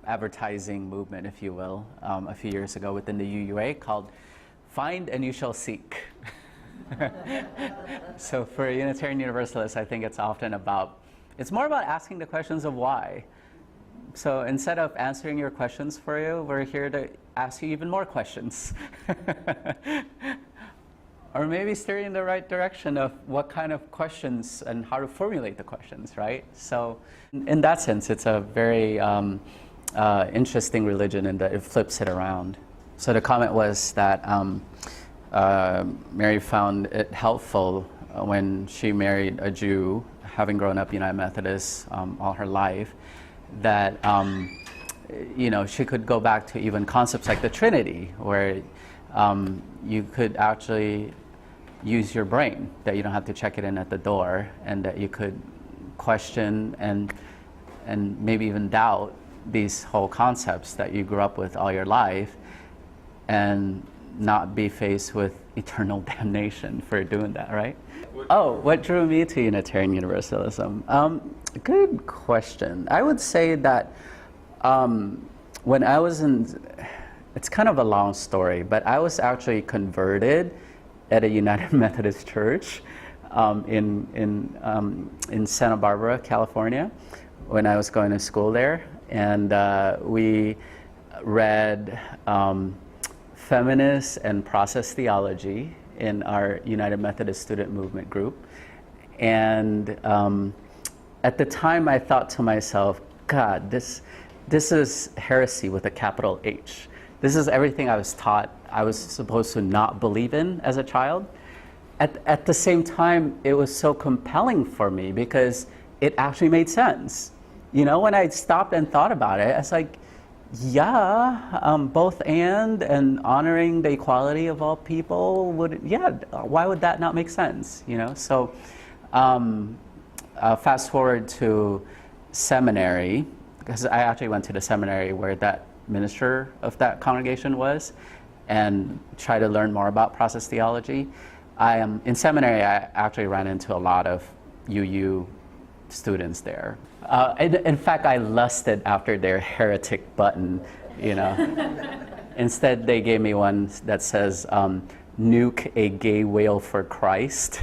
Speaker 1: advertising movement, if you will, a few years ago within the UUA called Find and You Shall Seek. So for Unitarian Universalists, I think it's often about, it's more about asking the questions of why. So instead of answering your questions for you, we're here to ask you even more questions. Or maybe steer you in the right direction of what kind of questions and how to formulate the questions, right? So in that sense, it's a very interesting religion in that it flips it around. So the comment was that Mary found it helpful when she married a Jew, having grown up United Methodist all her life, that you know, she could go back to even concepts like the Trinity, where you could actually use your brain, that you don't have to check it in at the door, and that you could question and maybe even doubt these whole concepts that you grew up with all your life, and not be faced with eternal damnation for doing that, right? What drew me to Unitarian Universalism? Good question. I would say that when I was it's kind of a long story, but I was actually converted at a United Methodist Church in Santa Barbara, California, when I was going to school there. And we read feminist and process theology in our United Methodist Student Movement group. And at the time I thought to myself, God, this is heresy with a capital H. This is everything I was taught I was supposed to not believe in as a child. At the same time, it was so compelling for me because it actually made sense. You know, when I stopped and thought about it, I was like, yeah, both and honoring the equality of all people why would that not make sense? You know, so fast forward to seminary, because I actually went to the seminary where that minister of that congregation was, and try to learn more about process theology. In seminary, I actually ran into a lot of UU students there. In fact, I lusted after their heretic button, you know. Instead, they gave me one that says, nuke a gay whale for Christ.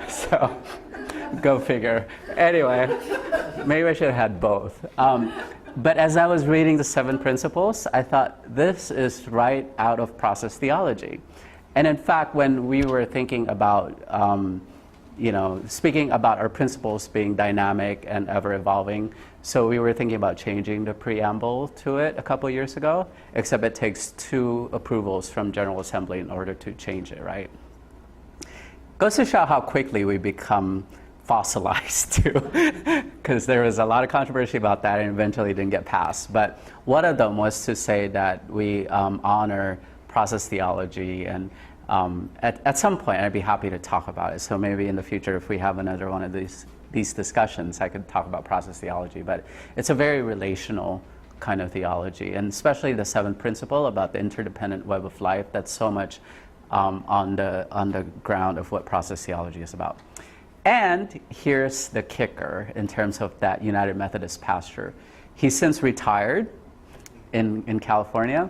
Speaker 1: So, go figure. Anyway, maybe I should have had both. But as I was reading the 7 principles, I thought this is right out of process theology. And in fact, when we were thinking about, speaking about our principles being dynamic and ever evolving, so we were thinking about changing the preamble to it a couple years ago, except it takes 2 approvals from General Assembly in order to change it, right? Goes to show how quickly we become fossilized too, because there was a lot of controversy about that and eventually didn't get passed. But one of them was to say that we honor process theology, and at some point I'd be happy to talk about it. So maybe in the future, if we have another one of these discussions, I could talk about process theology. But it's a very relational kind of theology, and especially the 7th principle about the interdependent web of life. That's so much on the ground of what process theology is about. And here's the kicker in terms of that United Methodist pastor. He's since retired in California,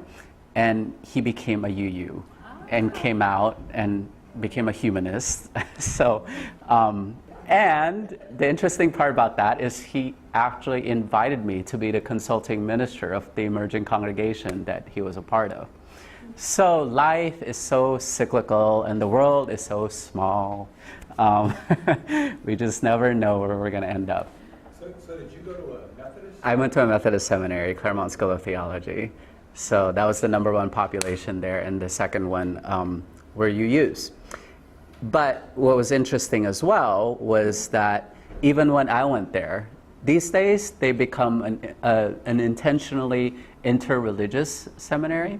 Speaker 1: and he became a UU and came out and became a humanist. So, and the interesting part about that is he actually invited me to be the consulting minister of the emerging congregation that he was a part of. So life is so cyclical and the world is so small. We just never know where we're going to end up.
Speaker 2: So did you go to a Methodist?
Speaker 1: I went to a Methodist seminary, Claremont School of Theology. So that was the #1 population there, and the second one were UUs. But what was interesting as well was that even when I went there, these days they become an intentionally interreligious seminary.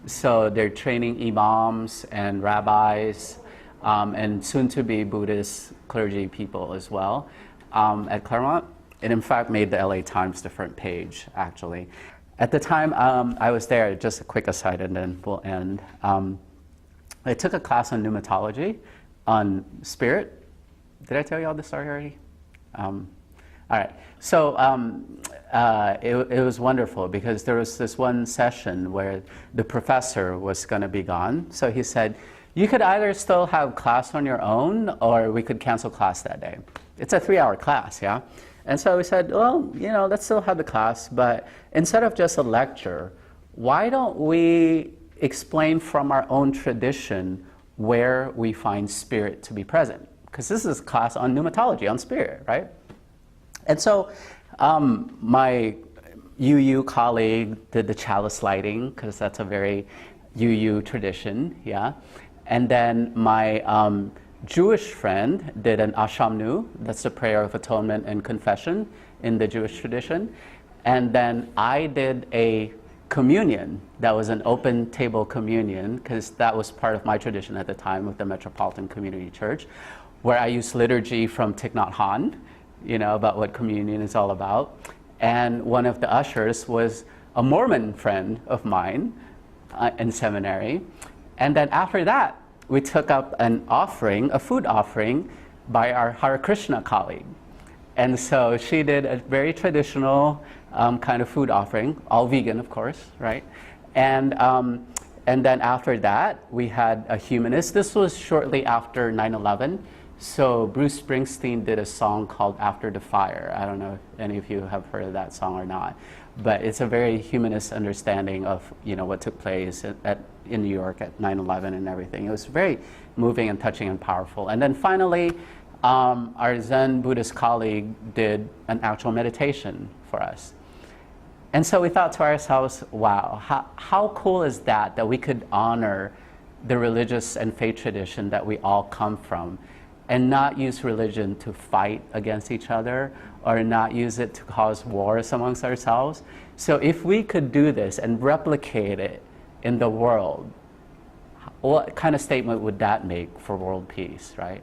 Speaker 1: So they're training imams and rabbis, and soon-to-be Buddhist clergy people as well at Claremont. It in fact made the LA Times the front page, actually. At the time I was there, just a quick aside and then we'll end. I took a class on pneumatology, on spirit. Did I tell you all this story already? All right, so it was wonderful because there was this one session where the professor was going to be gone. So he said, you could either still have class on your own or we could cancel class that day. It's a 3-hour class, yeah? And so we said, well, let's still have the class, but instead of just a lecture, why don't we explain from our own tradition where we find spirit to be present? Because this is a class on pneumatology, on spirit, right? And so my UU colleague did the chalice lighting, because that's a very UU tradition, yeah? And then my Jewish friend did an Ashamnu, that's the prayer of atonement and confession in the Jewish tradition. And then I did a communion that was an open table communion, because that was part of my tradition at the time with the Metropolitan Community Church, where I used liturgy from Thich Nhat Hanh, about what communion is all about. And one of the ushers was a Mormon friend of mine in seminary. And then after that, we took up an offering, a food offering, by our Hare Krishna colleague. And so she did a very traditional kind of food offering, all vegan, of course, right? And then after that, we had a humanist. This was shortly after 9/11. So Bruce Springsteen did a song called After the Fire. I don't know if any of you have heard of that song or not, but it's a very humanist understanding of what took place in New York at 9/11 and everything. It was very moving and touching and powerful. And then finally, our Zen Buddhist colleague did an actual meditation for us. And so we thought to ourselves, wow, how cool is that we could honor the religious and faith tradition that we all come from, and not use religion to fight against each other or not use it to cause wars amongst ourselves. So if we could do this and replicate it in the world, what kind of statement would that make for world peace, right?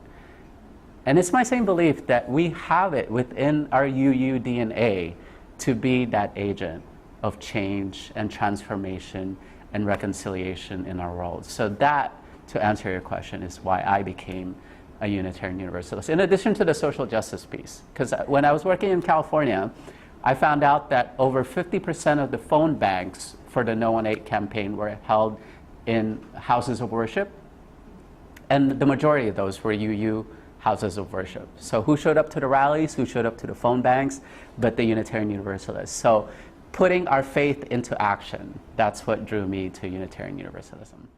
Speaker 1: And it's my same belief that we have it within our UU DNA to be that agent of change and transformation and reconciliation in our world. So that, to answer your question, is why I became a Unitarian Universalist, in addition to the social justice piece. Because when I was working in California, I found out that over 50% of the phone banks for the No 1-8 campaign were held in houses of worship, and the majority of those were UU houses of worship. So who showed up to the rallies, who showed up to the phone banks, but the Unitarian Universalists. So putting our faith into action, that's what drew me to Unitarian Universalism.